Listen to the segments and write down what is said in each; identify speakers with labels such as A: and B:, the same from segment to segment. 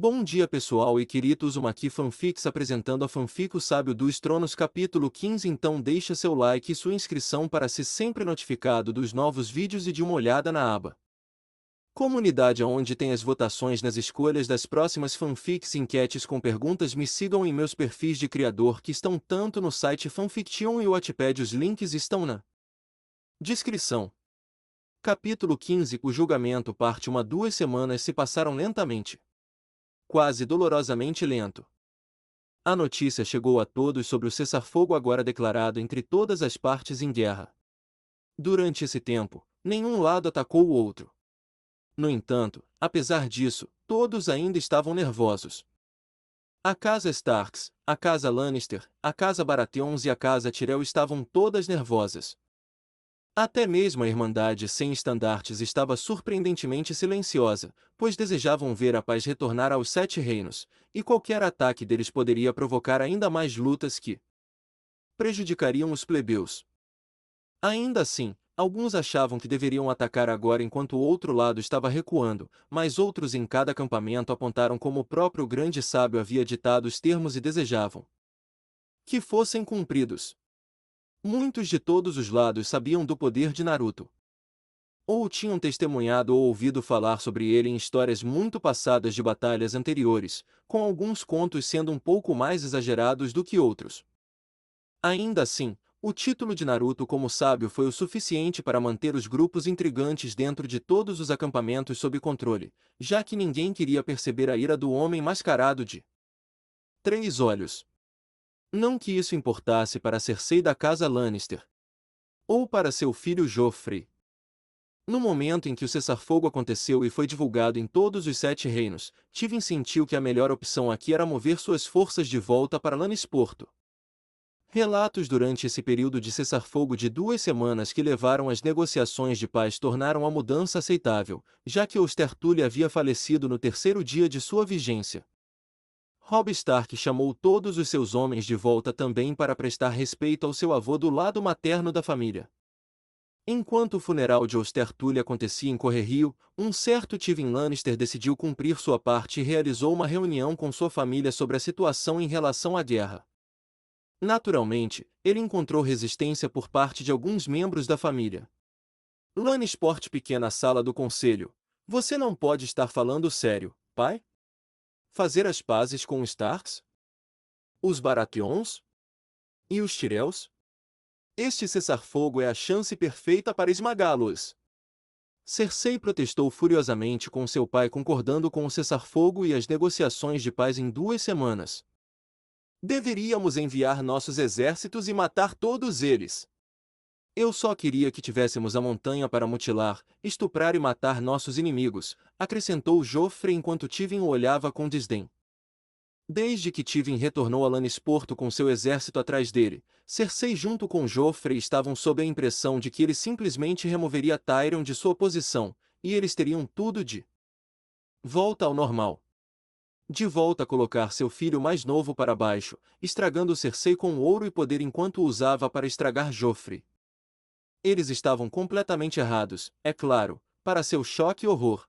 A: Bom dia pessoal e queridos, uma aqui fanfics apresentando a fanfic O Sábio dos Tronos capítulo 15. Então deixa seu like e sua inscrição para ser sempre notificado dos novos vídeos e de uma olhada na aba Comunidade, onde tem as votações nas escolhas das próximas fanfics e enquetes com perguntas. Me sigam em meus perfis de criador que estão tanto no site Fanfiction e Wattpad, os links estão na descrição. Capítulo 15. O julgamento parte 1. 2 semanas se passaram lentamente. Quase dolorosamente lento. A notícia chegou a todos sobre o cessar-fogo agora declarado entre todas as partes em guerra. Durante esse tempo, nenhum lado atacou o outro. No entanto, apesar disso, todos ainda estavam nervosos. A casa Starks, a casa Lannister, a casa Baratheons e a casa Tyrell estavam todas nervosas. Até mesmo a Irmandade Sem Estandartes estava surpreendentemente silenciosa, pois desejavam ver a paz retornar aos Sete Reinos, e qualquer ataque deles poderia provocar ainda mais lutas que prejudicariam os plebeus. Ainda assim, alguns achavam que deveriam atacar agora enquanto o outro lado estava recuando, mas outros em cada acampamento apontaram como o próprio grande sábio havia ditado os termos e desejavam que fossem cumpridos. Muitos de todos os lados sabiam do poder de Naruto. Ou tinham testemunhado ou ouvido falar sobre ele em histórias muito passadas de batalhas anteriores, com alguns contos sendo um pouco mais exagerados do que outros. Ainda assim, o título de Naruto como sábio foi o suficiente para manter os grupos intrigantes dentro de todos os acampamentos sob controle, já que ninguém queria perceber a ira do homem mascarado de três olhos. Não que isso importasse para Cersei da casa Lannister, ou para seu filho Joffrey. No momento em que o cessar-fogo aconteceu e foi divulgado em todos os Sete Reinos, Tywin sentiu que a melhor opção aqui era mover suas forças de volta para Lannisporto. Relatos durante esse período de cessar-fogo de 2 semanas que levaram às negociações de paz tornaram a mudança aceitável, já que Oster Tully havia falecido no terceiro dia de sua vigência. Robb Stark chamou todos os seus homens de volta também para prestar respeito ao seu avô do lado materno da família. Enquanto o funeral de Oster Tully acontecia em Correrio, um certo Tywin Lannister decidiu cumprir sua parte e realizou uma reunião com sua família sobre a situação em relação à guerra. Naturalmente, ele encontrou resistência por parte de alguns membros da família. Lannisport, pequena sala do conselho. Você não pode estar falando sério, pai? Fazer as pazes com os Starks? Os Baratheons? E os Tyrells? Este cessar-fogo é a chance perfeita para esmagá-los. Cersei protestou furiosamente com seu pai, concordando com o cessar-fogo e as negociações de paz em 2 semanas. Deveríamos enviar nossos exércitos e matar todos eles. Eu só queria que tivéssemos a montanha para mutilar, estuprar e matar nossos inimigos, acrescentou Joffrey enquanto Tywin o olhava com desdém. Desde que Tywin retornou a Lannisporto com seu exército atrás dele, Cersei junto com Joffrey estavam sob a impressão de que ele simplesmente removeria Tyrion de sua posição, e eles teriam tudo de volta ao normal. De volta a colocar seu filho mais novo para baixo, estragando Cersei com ouro e poder enquanto o usava para estragar Joffrey. Eles estavam completamente errados, é claro, para seu choque e horror.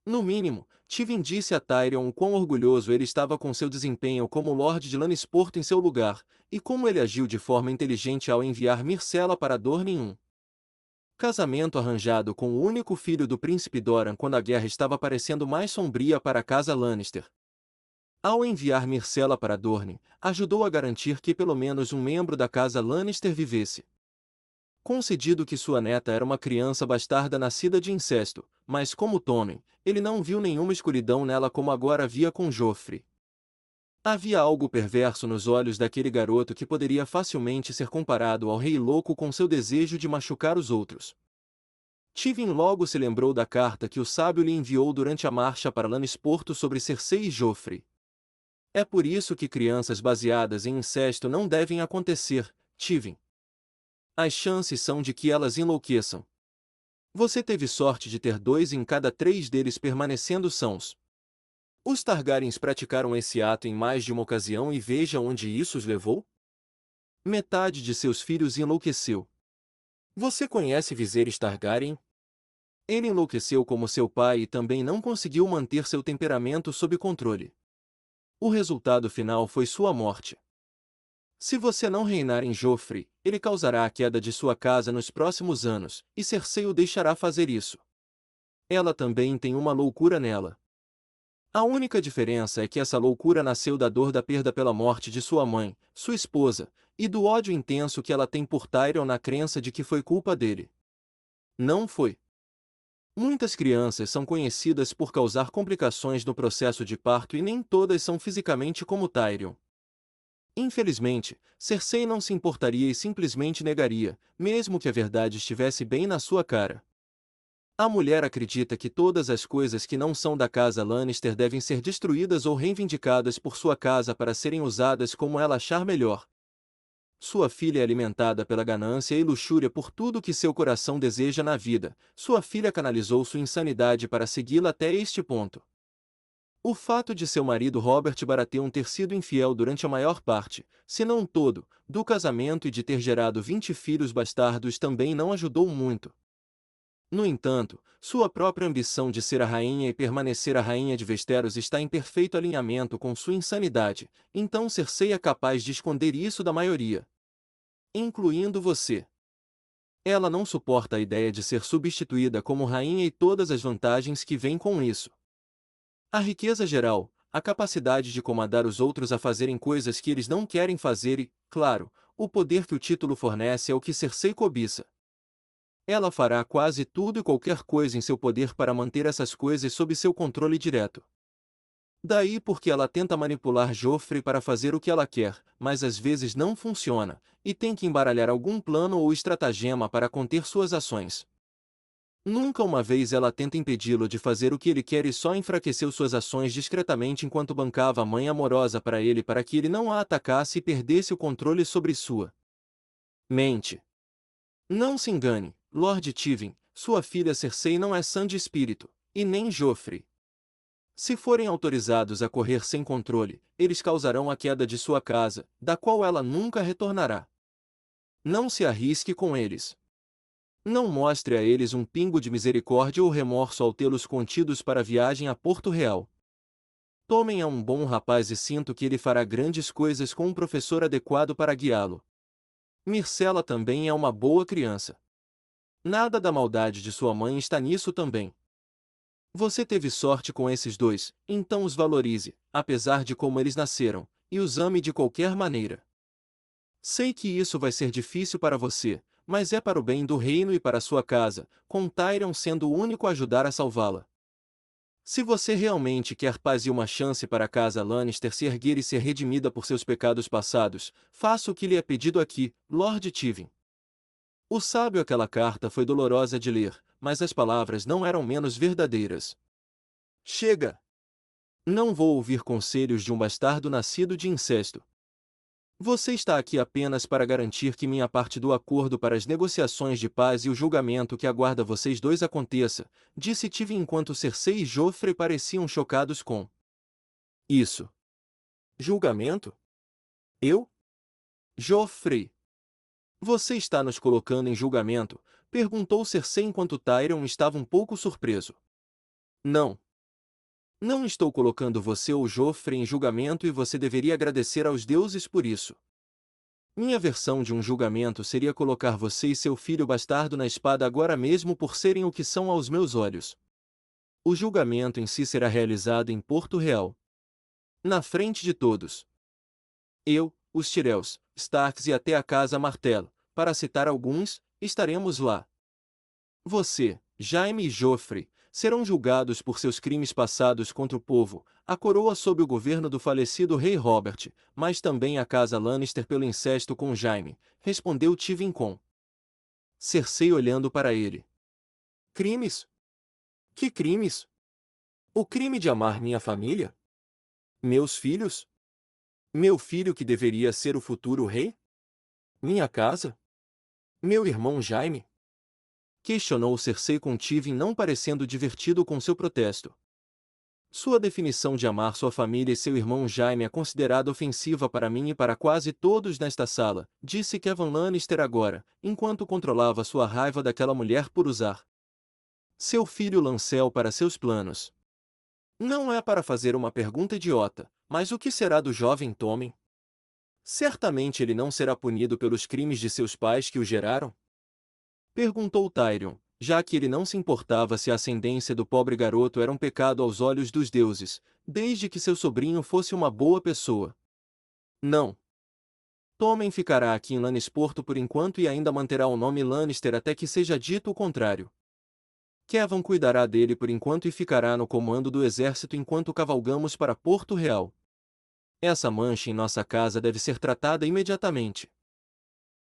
A: No mínimo, Tywin disse a Tyrion o quão orgulhoso ele estava com seu desempenho como Lorde de Lannisporto em seu lugar, e como ele agiu de forma inteligente ao enviar Myrcella para Dorne em um casamento arranjado com o único filho do príncipe Doran quando a guerra estava parecendo mais sombria para a casa Lannister. Ao enviar Myrcella para Dorne, ajudou a garantir que pelo menos um membro da casa Lannister vivesse. Concedido que sua neta era uma criança bastarda nascida de incesto, mas como Tommen, ele não viu nenhuma escuridão nela como agora via com Joffrey. Havia algo perverso nos olhos daquele garoto que poderia facilmente ser comparado ao rei louco com seu desejo de machucar os outros. Tywin logo se lembrou da carta que o sábio lhe enviou durante a marcha para Lannisporto sobre Cersei e Joffrey. É por isso que crianças baseadas em incesto não devem acontecer, Tywin. As chances são de que elas enlouqueçam. Você teve sorte de ter 2 em cada 3 deles permanecendo sãos. Os Targaryens praticaram esse ato em mais de uma ocasião e veja onde isso os levou. Metade de seus filhos enlouqueceu. Você conhece Viserys Targaryen? Ele enlouqueceu como seu pai e também não conseguiu manter seu temperamento sob controle. O resultado final foi sua morte. Se você não reinar em Joffrey, ele causará a queda de sua casa nos próximos anos, e Cersei o deixará fazer isso. Ela também tem uma loucura nela. A única diferença é que essa loucura nasceu da dor da perda pela morte de sua mãe, sua esposa, e do ódio intenso que ela tem por Tyrion na crença de que foi culpa dele. Não foi. Muitas crianças são conhecidas por causar complicações no processo de parto e nem todas são fisicamente como Tyrion. Infelizmente, Cersei não se importaria e simplesmente negaria, mesmo que a verdade estivesse bem na sua cara. A mulher acredita que todas as coisas que não são da casa Lannister devem ser destruídas ou reivindicadas por sua casa para serem usadas como ela achar melhor. Sua filha é alimentada pela ganância e luxúria por tudo que seu coração deseja na vida. Sua filha canalizou sua insanidade para segui-la até este ponto. O fato de seu marido Robert Baratheon ter sido infiel durante a maior parte, se não todo, do casamento e de ter gerado 20 filhos bastardos também não ajudou muito. No entanto, sua própria ambição de ser a rainha e permanecer a rainha de Westeros está em perfeito alinhamento com sua insanidade, então Cersei é capaz de esconder isso da maioria, incluindo você. Ela não suporta a ideia de ser substituída como rainha e todas as vantagens que vêm com isso. A riqueza geral, a capacidade de comandar os outros a fazerem coisas que eles não querem fazer e, claro, o poder que o título fornece é o que Cersei cobiça. Ela fará quase tudo e qualquer coisa em seu poder para manter essas coisas sob seu controle direto. Daí porque ela tenta manipular Joffrey para fazer o que ela quer, mas às vezes não funciona, e tem que embaralhar algum plano ou estratagema para conter suas ações. Nunca uma vez ela tenta impedi-lo de fazer o que ele quer e só enfraqueceu suas ações discretamente enquanto bancava a mãe amorosa para ele para que ele não a atacasse e perdesse o controle sobre sua mente. Não se engane, Lord Tywin, sua filha Cersei não é sã de espírito, e nem Joffrey. Se forem autorizados a correr sem controle, eles causarão a queda de sua casa, da qual ela nunca retornará. Não se arrisque com eles. Não mostre a eles um pingo de misericórdia ou remorso ao tê-los contidos para a viagem a Porto Real. Tomem a um bom rapaz e sinto que ele fará grandes coisas com um professor adequado para guiá-lo. Myrcella também é uma boa criança. Nada da maldade de sua mãe está nisso também. Você teve sorte com esses dois, então os valorize, apesar de como eles nasceram, e os ame de qualquer maneira. Sei que isso vai ser difícil para você, mas é para o bem do reino e para sua casa, com Tyrion sendo o único a ajudar a salvá-la. Se você realmente quer paz e uma chance para a casa Lannister se erguer e ser redimida por seus pecados passados, faça o que lhe é pedido aqui, Lord Tywin. O sábio aquela carta foi dolorosa de ler, mas as palavras não eram menos verdadeiras. Chega! Não vou ouvir conselhos de um bastardo nascido de incesto. Você está aqui apenas para garantir que minha parte do acordo para as negociações de paz e o julgamento que aguarda vocês dois aconteça, disse Tywin enquanto Cersei e Joffrey pareciam chocados com isso. Julgamento? Eu? Joffrey. Você está nos colocando em julgamento? Perguntou Cersei enquanto Tyrion estava um pouco surpreso. Não. Não estou colocando você ou Joffrey em julgamento e você deveria agradecer aos deuses por isso. Minha versão de um julgamento seria colocar você e seu filho bastardo na espada agora mesmo por serem o que são aos meus olhos. O julgamento em si será realizado em Porto Real. Na frente de todos. Eu, os Tyrells, Starks e até a Casa Martelo, para citar alguns, estaremos lá. Você, Jaime e Joffrey, serão julgados por seus crimes passados contra o povo, a coroa sob o governo do falecido rei Robert, mas também a casa Lannister pelo incesto com Jaime, respondeu Tywin com Cersei olhando para ele. Crimes? Que crimes? O crime de amar minha família? Meus filhos? Meu filho que deveria ser o futuro rei? Minha casa? Meu irmão Jaime? Questionou Cersei com Tywin não parecendo divertido com seu protesto. Sua definição de amar sua família e seu irmão Jaime é considerada ofensiva para mim e para quase todos nesta sala, disse Kevan Lannister agora, enquanto controlava sua raiva daquela mulher por usar Seu filho Lancel para seus planos. Não é para fazer uma pergunta idiota, mas o que será do jovem Tommen? Certamente ele não será punido pelos crimes de seus pais que o geraram? Perguntou Tyrion, já que ele não se importava se a ascendência do pobre garoto era um pecado aos olhos dos deuses, desde que seu sobrinho fosse uma boa pessoa. Não. Tommen ficará aqui em Lannisport por enquanto e ainda manterá o nome Lannister até que seja dito o contrário. Kevan cuidará dele por enquanto e ficará no comando do exército enquanto cavalgamos para Porto Real. Essa mancha em nossa casa deve ser tratada imediatamente.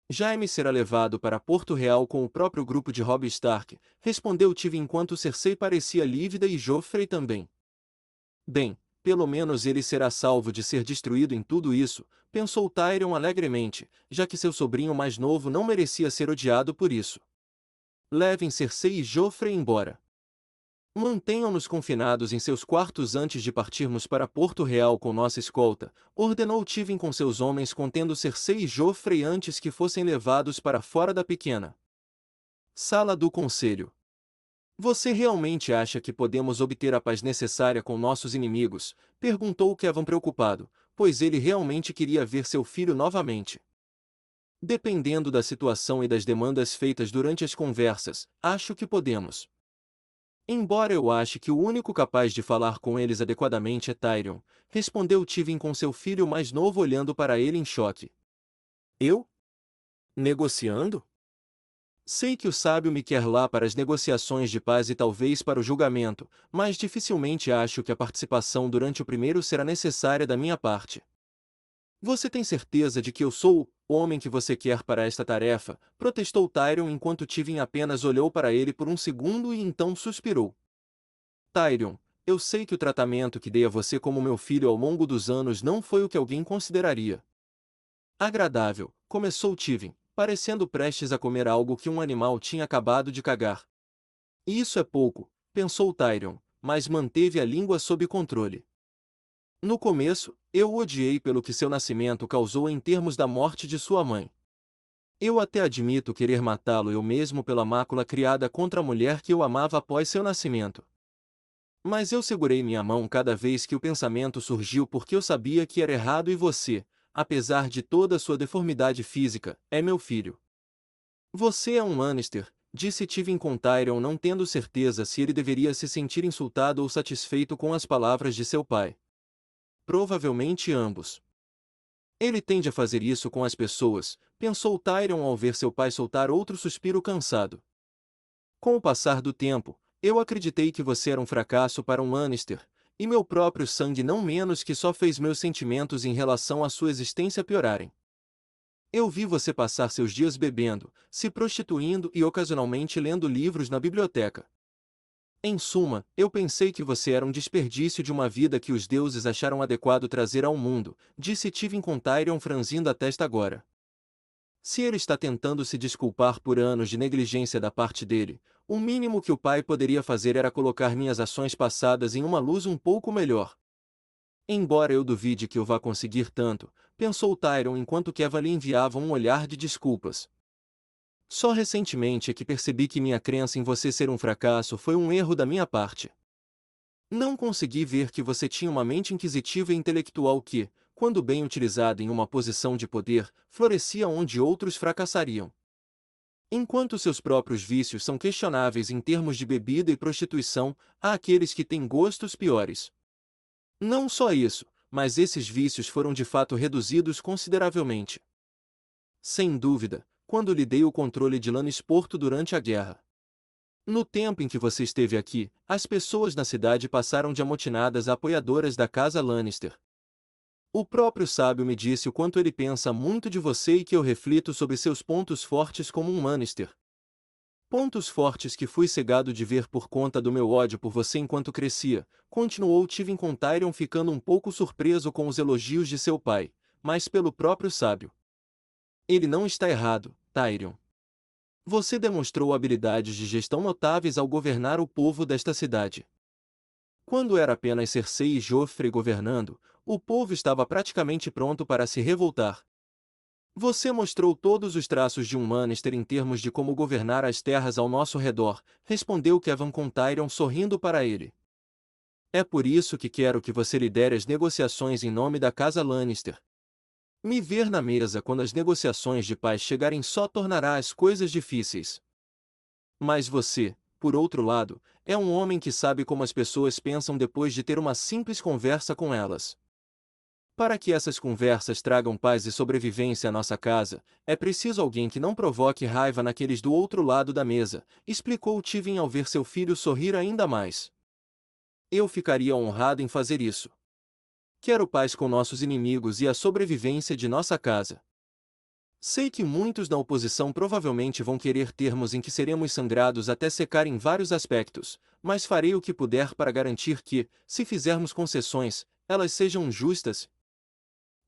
A: Jaime será levado para Porto Real com o próprio grupo de Robb Stark, respondeu Tive enquanto Cersei parecia lívida e Joffrey também. Bem, pelo menos ele será salvo de ser destruído em tudo isso, pensou Tyrion alegremente, já que seu sobrinho mais novo não merecia ser odiado por isso. Levem Cersei e Joffrey embora. Mantenham-nos confinados em seus quartos antes de partirmos para Porto Real com nossa escolta, ordenou Tywin com seus homens contendo Cersei e Joffrey antes que fossem levados para fora da pequena sala do conselho. Você realmente acha que podemos obter a paz necessária com nossos inimigos? Perguntou Kevan preocupado, pois ele realmente queria ver seu filho novamente. Dependendo da situação e das demandas feitas durante as conversas, acho que podemos. Embora eu ache que o único capaz de falar com eles adequadamente é Tyrion, respondeu Tywin com seu filho mais novo olhando para ele em choque. Eu? Negociando? Sei que o sábio me quer lá para as negociações de paz e talvez para o julgamento, mas dificilmente acho que a participação durante o primeiro será necessária da minha parte. Você tem certeza de que eu sou o homem que você quer para esta tarefa? Protestou Tyrion enquanto Tywin apenas olhou para ele por um segundo e então suspirou. Tyrion, eu sei que o tratamento que dei a você como meu filho ao longo dos anos não foi o que alguém consideraria agradável, começou Tywin, parecendo prestes a comer algo que um animal tinha acabado de cagar. Isso é pouco, pensou Tyrion, mas manteve a língua sob controle. No começo, eu o odiei pelo que seu nascimento causou em termos da morte de sua mãe. Eu até admito querer matá-lo eu mesmo pela mácula criada contra a mulher que eu amava após seu nascimento. Mas eu segurei minha mão cada vez que o pensamento surgiu porque eu sabia que era errado e você, apesar de toda a sua deformidade física, é meu filho. Você é um Lannister, disse Tywin com Tyrion não tendo certeza se ele deveria se sentir insultado ou satisfeito com as palavras de seu pai. Provavelmente ambos. Ele tende a fazer isso com as pessoas, pensou Tyrion ao ver seu pai soltar outro suspiro cansado. Com o passar do tempo, eu acreditei que você era um fracasso para um Lannister, e meu próprio sangue não menos que só fez meus sentimentos em relação à sua existência piorarem. Eu vi você passar seus dias bebendo, se prostituindo e ocasionalmente lendo livros na biblioteca. Em suma, eu pensei que você era um desperdício de uma vida que os deuses acharam adequado trazer ao mundo, disse Tywin com Tyrion franzindo a testa agora. Se ele está tentando se desculpar por anos de negligência da parte dele, o mínimo que o pai poderia fazer era colocar minhas ações passadas em uma luz um pouco melhor. Embora eu duvide que eu vá conseguir tanto, pensou Tyrion enquanto Kevan lhe enviava um olhar de desculpas. Só recentemente é que percebi que minha crença em você ser um fracasso foi um erro da minha parte. Não consegui ver que você tinha uma mente inquisitiva e intelectual que, quando bem utilizada em uma posição de poder, florescia onde outros fracassariam. Enquanto seus próprios vícios são questionáveis em termos de bebida e prostituição, há aqueles que têm gostos piores. Não só isso, mas esses vícios foram de fato reduzidos consideravelmente. Sem dúvida, quando lhe dei o controle de Lannisport durante a guerra. No tempo em que você esteve aqui, as pessoas na cidade passaram de amotinadas a apoiadoras da casa Lannister. O próprio sábio me disse o quanto ele pensa muito de você e que eu reflito sobre seus pontos fortes como um Lannister. Pontos fortes que fui cegado de ver por conta do meu ódio por você enquanto crescia, continuou Tywin com Tyrion ficando um pouco surpreso com os elogios de seu pai, mas pelo próprio sábio. Ele não está errado, Tyrion. Você demonstrou habilidades de gestão notáveis ao governar o povo desta cidade. Quando era apenas Cersei e Joffrey governando, o povo estava praticamente pronto para se revoltar. Você mostrou todos os traços de um Lannister em termos de como governar as terras ao nosso redor, respondeu Kevan com Tyrion sorrindo para ele. É por isso que quero que você lidere as negociações em nome da casa Lannister. Me ver na mesa quando as negociações de paz chegarem só tornará as coisas difíceis. Mas você, por outro lado, é um homem que sabe como as pessoas pensam depois de ter uma simples conversa com elas. Para que essas conversas tragam paz e sobrevivência à nossa casa, é preciso alguém que não provoque raiva naqueles do outro lado da mesa, explicou Tywin ao ver seu filho sorrir ainda mais. Eu ficaria honrado em fazer isso. Quero paz com nossos inimigos e a sobrevivência de nossa casa. Sei que muitos na oposição provavelmente vão querer termos em que seremos sangrados até secar em vários aspectos, mas farei o que puder para garantir que, se fizermos concessões, elas sejam justas.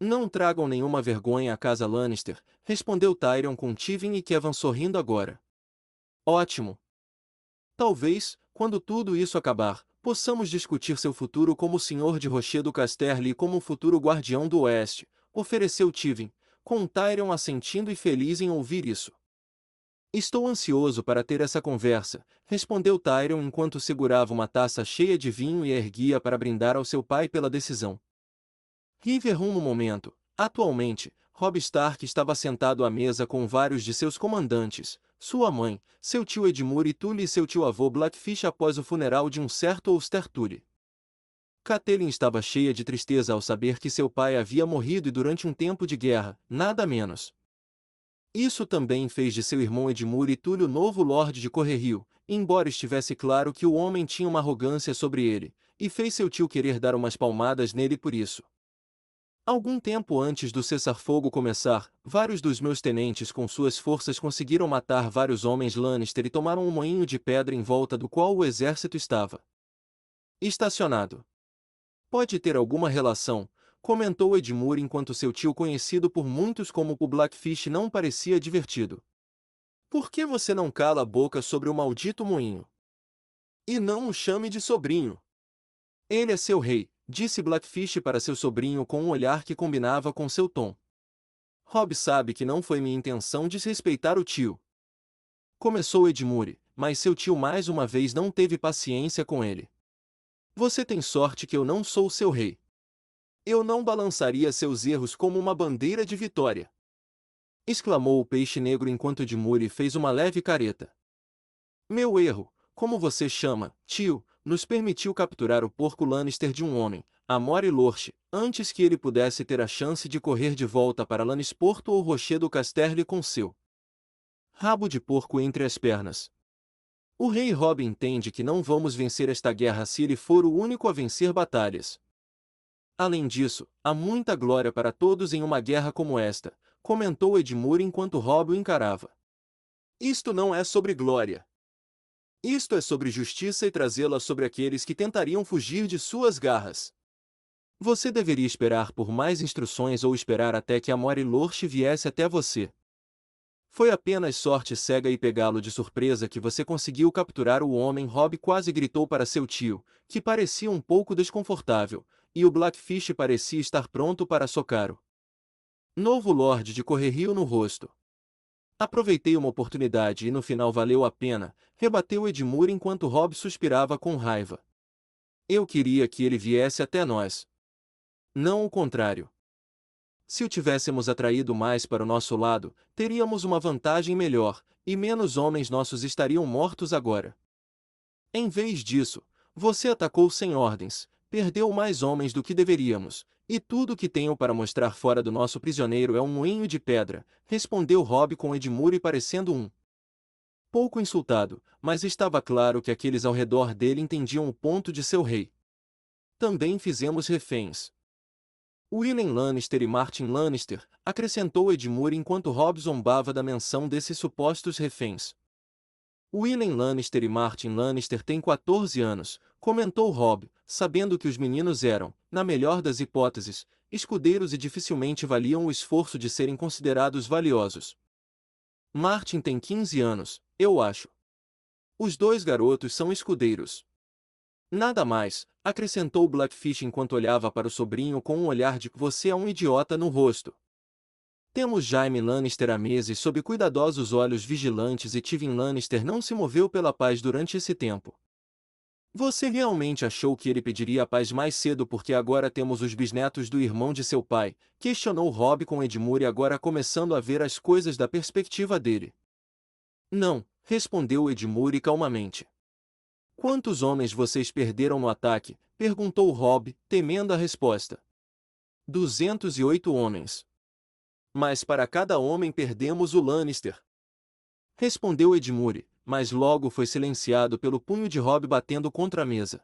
A: Não tragam nenhuma vergonha à casa Lannister, respondeu Tyrion com Tywin e Kevan sorrindo agora. Ótimo! Talvez, quando tudo isso acabar, possamos discutir seu futuro como Senhor de Rochedo Casterly e como um futuro Guardião do Oeste, ofereceu Tywin, com Tyrion assentindo e feliz em ouvir isso. Estou ansioso para ter essa conversa, respondeu Tyrion enquanto segurava uma taça cheia de vinho e a erguia para brindar ao seu pai pela decisão. Riverrun no momento. Atualmente, Robb Stark estava sentado à mesa com vários de seus comandantes, sua mãe, seu tio Edmure Tully e seu tio-avô Blackfish após o funeral de um certo Oster Tully. Catelyn estava cheia de tristeza ao saber que seu pai havia morrido e durante um tempo de guerra, nada menos. Isso também fez de seu irmão Edmure Tully o novo Lorde de Correrio, embora estivesse claro que o homem tinha uma arrogância sobre ele, e fez seu tio querer dar umas palmadas nele por isso. Algum tempo antes do cessar-fogo começar, vários dos meus tenentes com suas forças conseguiram matar vários homens Lannister e tomaram um moinho de pedra em volta do qual o exército estava estacionado. Pode ter alguma relação, comentou Edmure enquanto seu tio conhecido por muitos como o Blackfish não parecia divertido. Por que você não cala a boca sobre o maldito moinho? E não o chame de sobrinho. Ele é seu rei, disse Blackfish para seu sobrinho com um olhar que combinava com seu tom. Robb sabe que não foi minha intenção desrespeitar o tio. Começou Edmure, mas seu tio mais uma vez não teve paciência com ele. Você tem sorte que eu não sou seu rei. Eu não balançaria seus erros como uma bandeira de vitória. Exclamou o peixe negro enquanto Edmure fez uma leve careta. Meu erro, como você chama, tio, nos permitiu capturar o porco Lannister de um homem, Amor Lorche, antes que ele pudesse ter a chance de correr de volta para Lannisporto ou Rochedo Casterly com seu rabo de porco entre as pernas. O rei Robb entende que não vamos vencer esta guerra se ele for o único a vencer batalhas. Além disso, há muita glória para todos em uma guerra como esta, comentou Edmure enquanto Robb o encarava. Isto não é sobre glória. Isto é sobre justiça e trazê-la sobre aqueles que tentariam fugir de suas garras. Você deveria esperar por mais instruções ou esperar até que Amor Lorche viesse até você. Foi apenas sorte cega e pegá-lo de surpresa que você conseguiu capturar o homem. Robb quase gritou para seu tio, que parecia um pouco desconfortável, e o Blackfish parecia estar pronto para socar o novo Lorde de Correrio no rosto. Aproveitei uma oportunidade e no final valeu a pena, rebateu Edmure enquanto Robb suspirava com raiva. Eu queria que ele viesse até nós. Não o contrário. Se o tivéssemos atraído mais para o nosso lado, teríamos uma vantagem melhor, e menos homens nossos estariam mortos agora. Em vez disso, você atacou sem ordens, perdeu mais homens do que deveríamos, e tudo o que tenho para mostrar fora do nosso prisioneiro é um moinho de pedra, respondeu Robb com Edmure parecendo um pouco insultado, mas estava claro que aqueles ao redor dele entendiam o ponto de seu rei. Também fizemos reféns. Willem Lannister e Martin Lannister, acrescentou Edmure enquanto Robb zombava da menção desses supostos reféns. Willem Lannister e Martin Lannister têm 14 anos, comentou Robb, sabendo que os meninos eram, na melhor das hipóteses, escudeiros e dificilmente valiam o esforço de serem considerados valiosos. Martin tem 15 anos, eu acho. Os dois garotos são escudeiros. Nada mais, acrescentou Blackfish enquanto olhava para o sobrinho com um olhar de "você é um idiota" no rosto. Temos Jaime Lannister à mesa e sob cuidadosos olhos vigilantes e Tywin Lannister não se moveu pela paz durante esse tempo. Você realmente achou que ele pediria a paz mais cedo porque agora temos os bisnetos do irmão de seu pai? Questionou Robb com Edmure agora começando a ver as coisas da perspectiva dele. Não, respondeu Edmure calmamente. Quantos homens vocês perderam no ataque? Perguntou Robb, temendo a resposta. 208 homens. Mas para cada homem perdemos o Lannister. Respondeu Edmure, mas logo foi silenciado pelo punho de Robb batendo contra a mesa.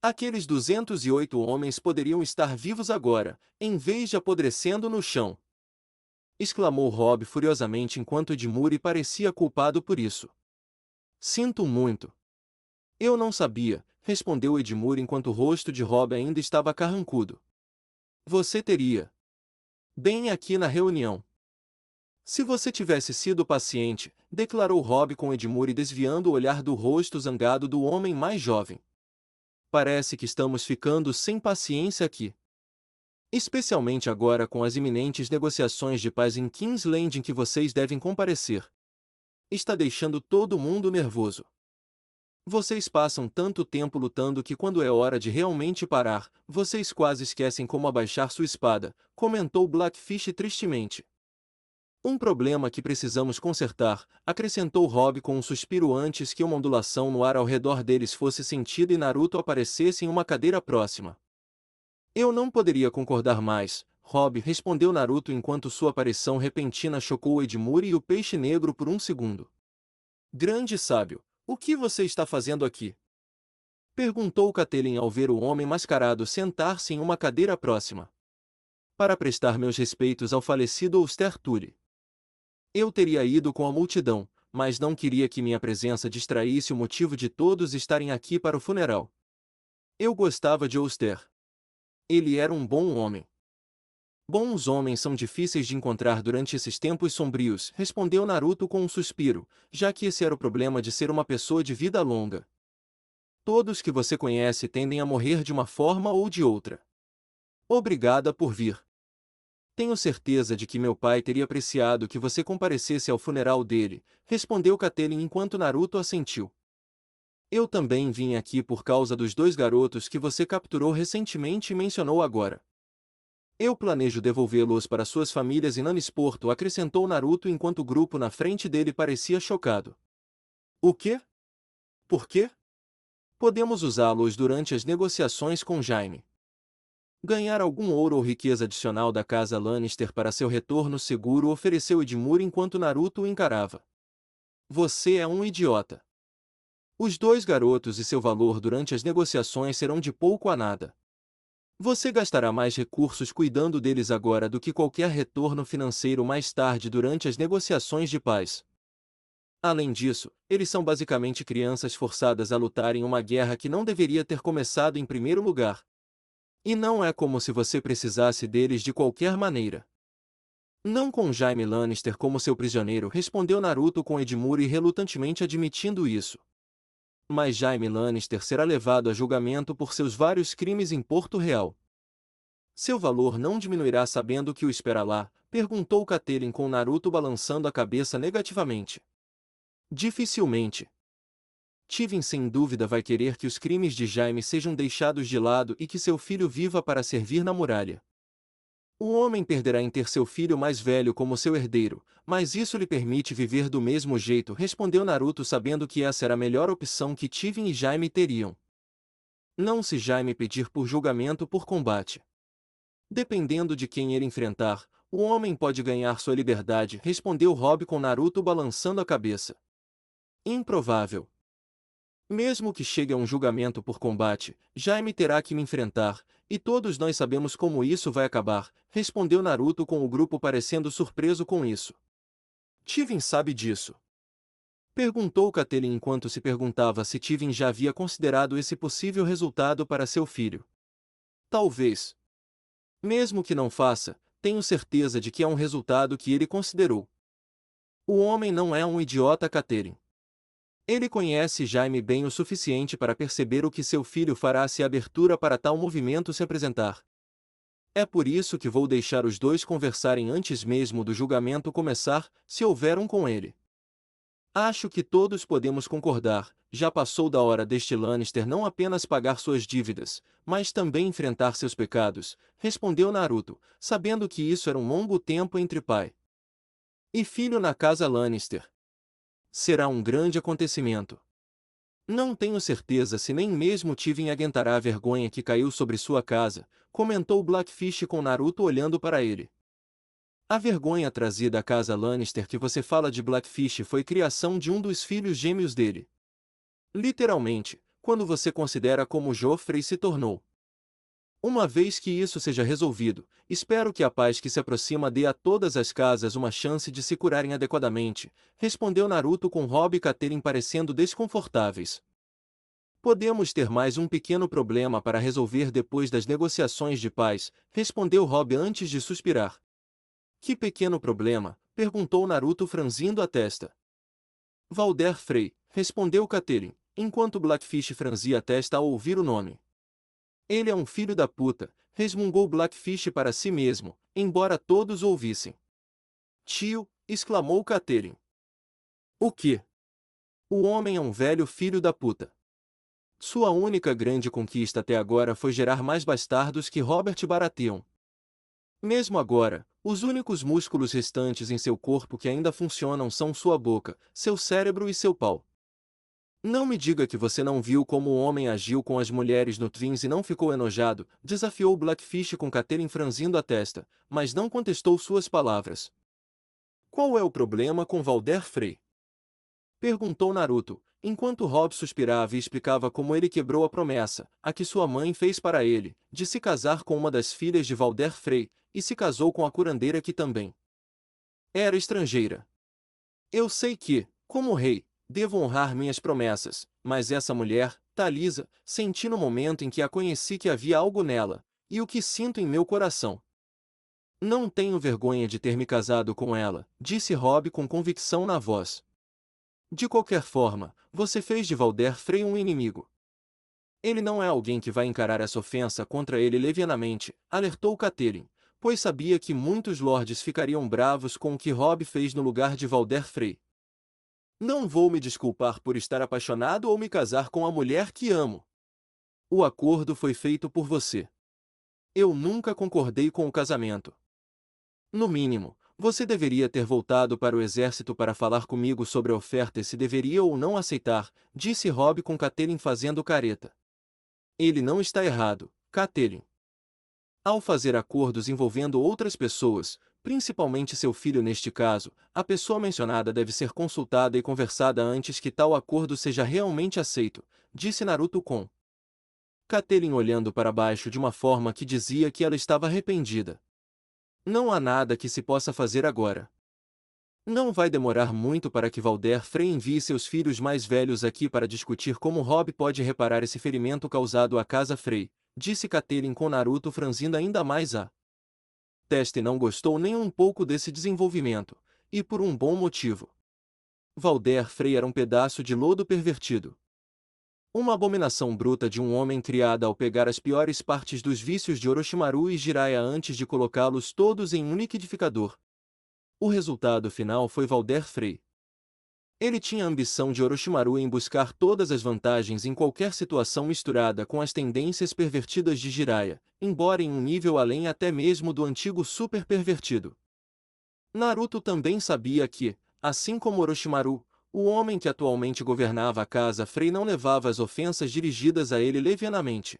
A: Aqueles 208 homens poderiam estar vivos agora, em vez de apodrecendo no chão. Exclamou Robb furiosamente enquanto Edmure parecia culpado por isso. Sinto muito. Eu não sabia, respondeu Edmure enquanto o rosto de Robb ainda estava carrancudo. Você teria. Bem aqui na reunião. Se você tivesse sido paciente, declarou Robb com Edmure desviando o olhar do rosto zangado do homem mais jovem. Parece que estamos ficando sem paciência aqui. Especialmente agora com as iminentes negociações de paz em King's Landing que vocês devem comparecer. Está deixando todo mundo nervoso. Vocês passam tanto tempo lutando que quando é hora de realmente parar, vocês quase esquecem como abaixar sua espada, comentou Blackfish tristemente. Um problema que precisamos consertar, acrescentou Robb com um suspiro antes que uma ondulação no ar ao redor deles fosse sentida e Naruto aparecesse em uma cadeira próxima. Eu não poderia concordar mais, Robb, respondeu Naruto enquanto sua aparição repentina chocou Edmure e o peixe negro por um segundo. Grande sábio, o que você está fazendo aqui? Perguntou Catelyn ao ver o homem mascarado sentar-se em uma cadeira próxima. Para prestar meus respeitos ao falecido Ulster Tully. Eu teria ido com a multidão, mas não queria que minha presença distraísse o motivo de todos estarem aqui para o funeral. Eu gostava de Ulster. Ele era um bom homem. Bons homens são difíceis de encontrar durante esses tempos sombrios, respondeu Naruto com um suspiro, já que esse era o problema de ser uma pessoa de vida longa. Todos que você conhece tendem a morrer de uma forma ou de outra. Obrigada por vir. Tenho certeza de que meu pai teria apreciado que você comparecesse ao funeral dele, respondeu Catelyn enquanto Naruto assentiu. Eu também vim aqui por causa dos dois garotos que você capturou recentemente e mencionou agora. Eu planejo devolvê-los para suas famílias em Nanisporto, acrescentou Naruto enquanto o grupo na frente dele parecia chocado. O quê? Por quê? Podemos usá-los durante as negociações com Jaime. Ganhar algum ouro ou riqueza adicional da casa Lannister para seu retorno seguro, ofereceu Edmure enquanto Naruto o encarava. Você é um idiota. Os dois garotos e seu valor durante as negociações serão de pouco a nada. Você gastará mais recursos cuidando deles agora do que qualquer retorno financeiro mais tarde durante as negociações de paz. Além disso, eles são basicamente crianças forçadas a lutar em uma guerra que não deveria ter começado em primeiro lugar. E não é como se você precisasse deles de qualquer maneira. Não com Jaime Lannister como seu prisioneiro, respondeu Naruto com Edmure relutantemente admitindo isso. Mas Jaime Lannister será levado a julgamento por seus vários crimes em Porto Real. Seu valor não diminuirá sabendo o que o espera lá, perguntou Catelyn com Naruto balançando a cabeça negativamente. Dificilmente. Tywin sem dúvida vai querer que os crimes de Jaime sejam deixados de lado e que seu filho viva para servir na muralha. O homem perderá em ter seu filho mais velho como seu herdeiro, mas isso lhe permite viver do mesmo jeito, respondeu Naruto sabendo que essa era a melhor opção que Tywin e Jaime teriam. Não se Jaime pedir por julgamento por combate. Dependendo de quem ele enfrentar, o homem pode ganhar sua liberdade, respondeu Robb com Naruto balançando a cabeça. Improvável. Mesmo que chegue a um julgamento por combate, Jaime terá que me enfrentar, e todos nós sabemos como isso vai acabar, respondeu Naruto com o grupo parecendo surpreso com isso. Tywin sabe disso. Perguntou Catelyn enquanto se perguntava se Tywin já havia considerado esse possível resultado para seu filho. Talvez. Mesmo que não faça, tenho certeza de que é um resultado que ele considerou. O homem não é um idiota, Catelyn. Ele conhece Jaime bem o suficiente para perceber o que seu filho fará se a abertura para tal movimento se apresentar. É por isso que vou deixar os dois conversarem antes mesmo do julgamento começar, se houver um com ele. Acho que todos podemos concordar, já passou da hora deste Lannister não apenas pagar suas dívidas, mas também enfrentar seus pecados, respondeu Naruto, sabendo que isso era um longo tempo entre pai e filho na casa Lannister. Será um grande acontecimento. Não tenho certeza se nem mesmo Tywin aguentará a vergonha que caiu sobre sua casa, comentou Blackfish com Naruto olhando para ele. A vergonha trazida à casa Lannister que você fala de Blackfish foi criação de um dos filhos gêmeos dele. Literalmente, quando você considera como Joffrey se tornou. Uma vez que isso seja resolvido, espero que a paz que se aproxima dê a todas as casas uma chance de se curarem adequadamente, respondeu Naruto com Robb e Katerin parecendo desconfortáveis. Podemos ter mais um pequeno problema para resolver depois das negociações de paz, respondeu Robb antes de suspirar. Que pequeno problema? Perguntou Naruto franzindo a testa. Valder Frey, respondeu Katerin, enquanto Blackfish franzia a testa ao ouvir o nome. Ele é um filho da puta, resmungou Blackfish para si mesmo, embora todos ouvissem. Tio, exclamou Katerin. O quê? O homem é um velho filho da puta. Sua única grande conquista até agora foi gerar mais bastardos que Robert Baratheon. Mesmo agora, os únicos músculos restantes em seu corpo que ainda funcionam são sua boca, seu cérebro e seu pau. Não me diga que você não viu como o homem agiu com as mulheres no Twins e não ficou enojado, desafiou Blackfish com Katerin franzindo a testa, mas não contestou suas palavras. Qual é o problema com Valder Frey? Perguntou Naruto, enquanto Robb suspirava e explicava como ele quebrou a promessa, a que sua mãe fez para ele, de se casar com uma das filhas de Valder Frey, e se casou com a curandeira que também era estrangeira. Eu sei que, como rei, devo honrar minhas promessas, mas essa mulher, Talisa, senti no momento em que a conheci que havia algo nela, e o que sinto em meu coração. Não tenho vergonha de ter me casado com ela, disse Robb com convicção na voz. De qualquer forma, você fez de Valder Frey um inimigo. Ele não é alguém que vai encarar essa ofensa contra ele levianamente, alertou Katerin, pois sabia que muitos lords ficariam bravos com o que Robb fez no lugar de Valder Frey. Não vou me desculpar por estar apaixonado ou me casar com a mulher que amo. O acordo foi feito por você. Eu nunca concordei com o casamento. No mínimo, você deveria ter voltado para o exército para falar comigo sobre a oferta e se deveria ou não aceitar, disse Robb com Katerin fazendo careta. Ele não está errado, Katerin. Ao fazer acordos envolvendo outras pessoas, principalmente seu filho neste caso, a pessoa mencionada deve ser consultada e conversada antes que tal acordo seja realmente aceito, disse Naruto com Katerin olhando para baixo de uma forma que dizia que ela estava arrependida. Não há nada que se possa fazer agora. Não vai demorar muito para que Valder Frey envie seus filhos mais velhos aqui para discutir como Robb pode reparar esse ferimento causado à casa Frey, disse Katerin com Naruto franzindo ainda mais a testa e não gostou nem um pouco desse desenvolvimento, e por um bom motivo. Valder Frey era um pedaço de lodo pervertido. Uma abominação bruta de um homem criada ao pegar as piores partes dos vícios de Orochimaru e Jiraiya antes de colocá-los todos em um liquidificador. O resultado final foi Valder Frey. Ele tinha a ambição de Orochimaru em buscar todas as vantagens em qualquer situação misturada com as tendências pervertidas de Jiraiya, embora em um nível além até mesmo do antigo super pervertido. Naruto também sabia que, assim como Orochimaru, o homem que atualmente governava a casa Frey não levava as ofensas dirigidas a ele levianamente.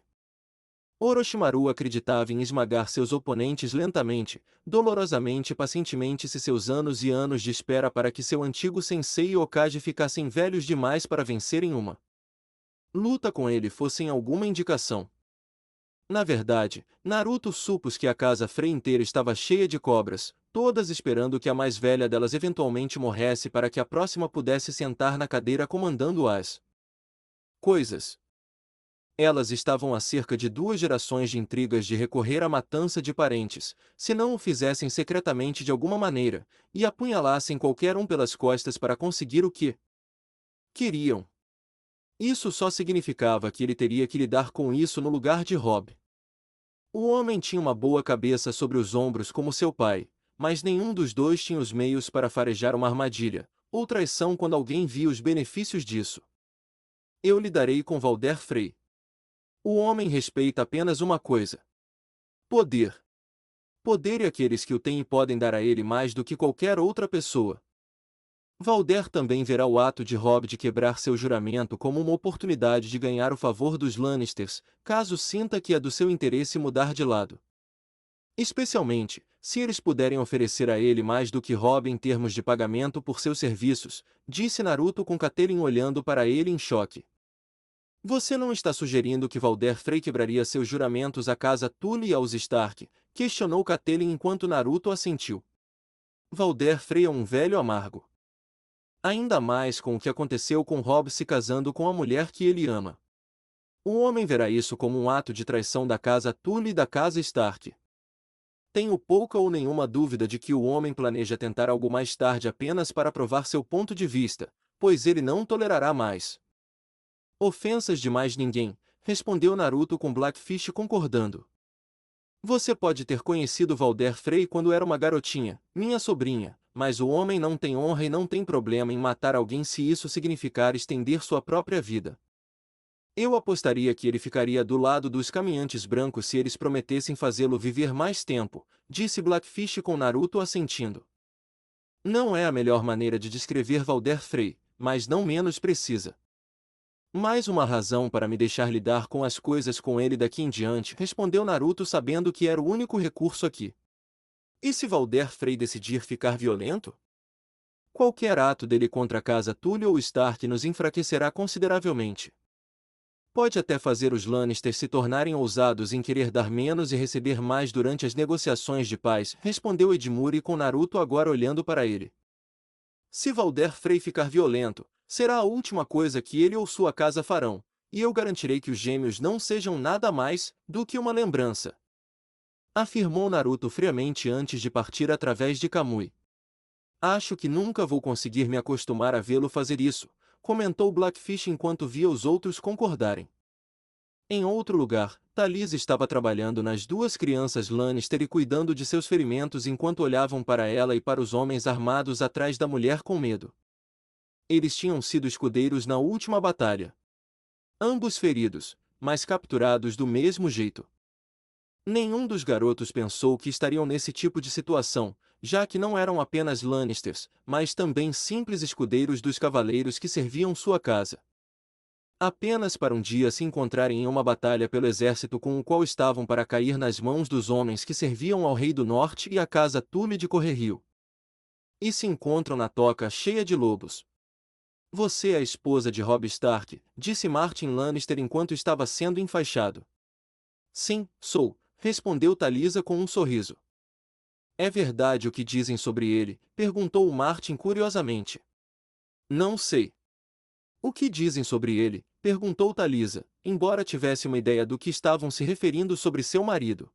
A: Orochimaru acreditava em esmagar seus oponentes lentamente, dolorosamente e pacientemente se seus anos e anos de espera para que seu antigo sensei e Hokage ficassem velhos demais para vencerem uma luta com ele fossem alguma indicação. Na verdade, Naruto supôs que a casa Frey inteira estava cheia de cobras, todas esperando que a mais velha delas eventualmente morresse para que a próxima pudesse sentar na cadeira comandando as coisas. Elas estavam há cerca de 2 gerações de intrigas de recorrer à matança de parentes, se não o fizessem secretamente de alguma maneira, e apunhalassem qualquer um pelas costas para conseguir o que queriam. Isso só significava que ele teria que lidar com isso no lugar de Robb. O homem tinha uma boa cabeça sobre os ombros como seu pai, mas nenhum dos dois tinha os meios para farejar uma armadilha, ou traição quando alguém via os benefícios disso. Eu lidarei com Valder Frey. O homem respeita apenas uma coisa: poder. Poder e aqueles que o têm podem dar a ele mais do que qualquer outra pessoa. Valder também verá o ato de Robb de quebrar seu juramento como uma oportunidade de ganhar o favor dos Lannisters, caso sinta que é do seu interesse mudar de lado. Especialmente, se eles puderem oferecer a ele mais do que Robb em termos de pagamento por seus serviços, disse Naruto com Catelyn olhando para ele em choque. Você não está sugerindo que Valder Frey quebraria seus juramentos à casa Tully e aos Stark? Questionou Catelyn enquanto Naruto assentiu. Valder Frey é um velho amargo. Ainda mais com o que aconteceu com Robb se casando com a mulher que ele ama. O homem verá isso como um ato de traição da casa Tully e da casa Stark. Tenho pouca ou nenhuma dúvida de que o homem planeja tentar algo mais tarde apenas para provar seu ponto de vista, pois ele não tolerará mais ofensas de mais ninguém, respondeu Naruto com Blackfish concordando. Você pode ter conhecido Valder Frey quando era uma garotinha, minha sobrinha, mas o homem não tem honra e não tem problema em matar alguém se isso significar estender sua própria vida. Eu apostaria que ele ficaria do lado dos caminhantes brancos se eles prometessem fazê-lo viver mais tempo, disse Blackfish com Naruto assentindo. Não é a melhor maneira de descrever Valder Frey, mas não menos precisa. Mais uma razão para me deixar lidar com as coisas com ele daqui em diante, respondeu Naruto sabendo que era o único recurso aqui. E se Valder Frey decidir ficar violento? Qualquer ato dele contra a casa Tully ou Stark nos enfraquecerá consideravelmente. Pode até fazer os Lannisters se tornarem ousados em querer dar menos e receber mais durante as negociações de paz, respondeu Edmure com Naruto agora olhando para ele. Se Valder Frey ficar violento, será a última coisa que ele ou sua casa farão, e eu garantirei que os gêmeos não sejam nada mais do que uma lembrança. Afirmou Naruto friamente antes de partir através de Kamui. Acho que nunca vou conseguir me acostumar a vê-lo fazer isso, comentou Blackfish enquanto via os outros concordarem. Em outro lugar, Talisa estava trabalhando nas duas crianças Lannister e cuidando de seus ferimentos enquanto olhavam para ela e para os homens armados atrás da mulher com medo. Eles tinham sido escudeiros na última batalha. Ambos feridos, mas capturados do mesmo jeito. Nenhum dos garotos pensou que estariam nesse tipo de situação, já que não eram apenas Lannisters, mas também simples escudeiros dos cavaleiros que serviam sua casa. Apenas para um dia se encontrarem em uma batalha pelo exército com o qual estavam para cair nas mãos dos homens que serviam ao Rei do Norte e à casa Tully de Correrio. E se encontram na toca cheia de lobos. Você é a esposa de Robb Stark, disse Martin Lannister enquanto estava sendo enfaixado. Sim, sou, respondeu Talisa com um sorriso. É verdade o que dizem sobre ele? Perguntou Martin curiosamente. Não sei. O que dizem sobre ele? Perguntou Talisa, embora tivesse uma ideia do que estavam se referindo sobre seu marido.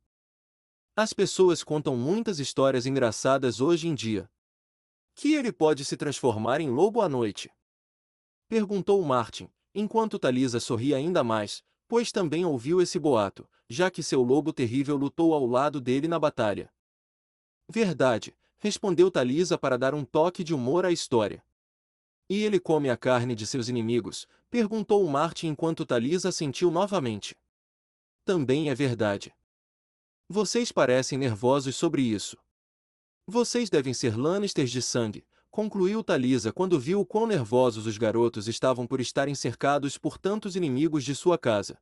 A: As pessoas contam muitas histórias engraçadas hoje em dia. Que ele pode se transformar em lobo à noite? Perguntou Martin, enquanto Talisa sorria ainda mais, pois também ouviu esse boato, já que seu lobo terrível lutou ao lado dele na batalha. Verdade, respondeu Talisa para dar um toque de humor à história. E ele come a carne de seus inimigos? Perguntou Martin enquanto Talisa assentiu novamente. Também é verdade. Vocês parecem nervosos sobre isso. Vocês devem ser Lannisters de sangue, concluiu Talisa quando viu o quão nervosos os garotos estavam por estarem cercados por tantos inimigos de sua casa.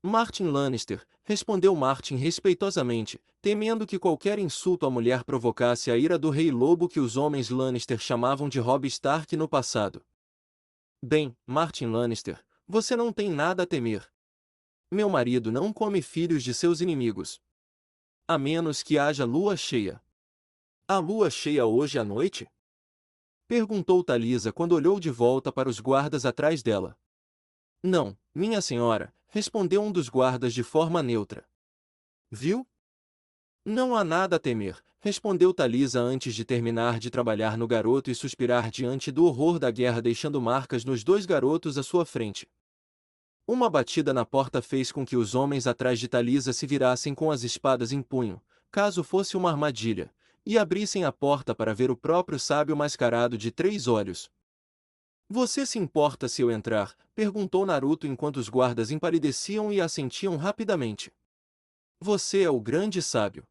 A: Martin Lannister, respondeu Martin respeitosamente, temendo que qualquer insulto à mulher provocasse a ira do Rei Lobo que os homens Lannister chamavam de Robb Stark no passado. Bem, Martin Lannister, você não tem nada a temer. Meu marido não come filhos de seus inimigos. A menos que haja lua cheia. A lua cheia hoje à noite? Perguntou Talisa quando olhou de volta para os guardas atrás dela. Não, minha senhora, respondeu um dos guardas de forma neutra. Viu? Não há nada a temer, respondeu Talisa antes de terminar de trabalhar no garoto e suspirar diante do horror da guerra deixando marcas nos dois garotos à sua frente. Uma batida na porta fez com que os homens atrás de Talisa se virassem com as espadas em punho, caso fosse uma armadilha, e abrissem a porta para ver o próprio sábio mascarado de 3 olhos. Você se importa se eu entrar? Perguntou Naruto enquanto os guardas empalideciam e assentiam rapidamente. Você é o grande sábio.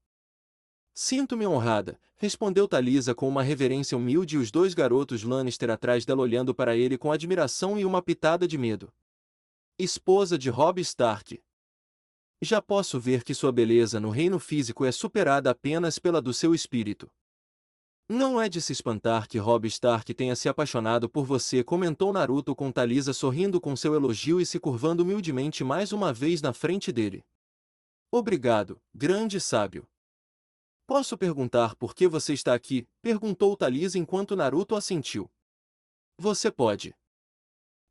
A: Sinto-me honrada, respondeu Talisa com uma reverência humilde e os 2 garotos Lannister atrás dela olhando para ele com admiração e uma pitada de medo. Esposa de Robb Stark. Já posso ver que sua beleza no reino físico é superada apenas pela do seu espírito. Não é de se espantar que Robb Stark tenha se apaixonado por você, comentou Naruto com Talisa sorrindo com seu elogio e se curvando humildemente mais uma vez na frente dele. Obrigado, grande sábio. Posso perguntar por que você está aqui? Perguntou Talisa enquanto Naruto assentiu. Você pode.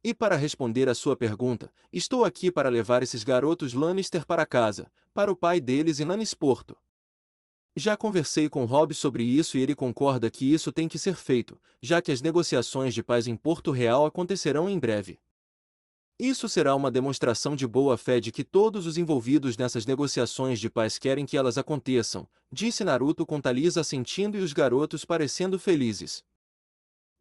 A: E para responder à sua pergunta, estou aqui para levar esses garotos Lannister para casa, para o pai deles em Lannisporto. Já conversei com Robb sobre isso e ele concorda que isso tem que ser feito, já que as negociações de paz em Porto Real acontecerão em breve. Isso será uma demonstração de boa-fé de que todos os envolvidos nessas negociações de paz querem que elas aconteçam, disse Naruto com Talisa assentindo e os garotos parecendo felizes.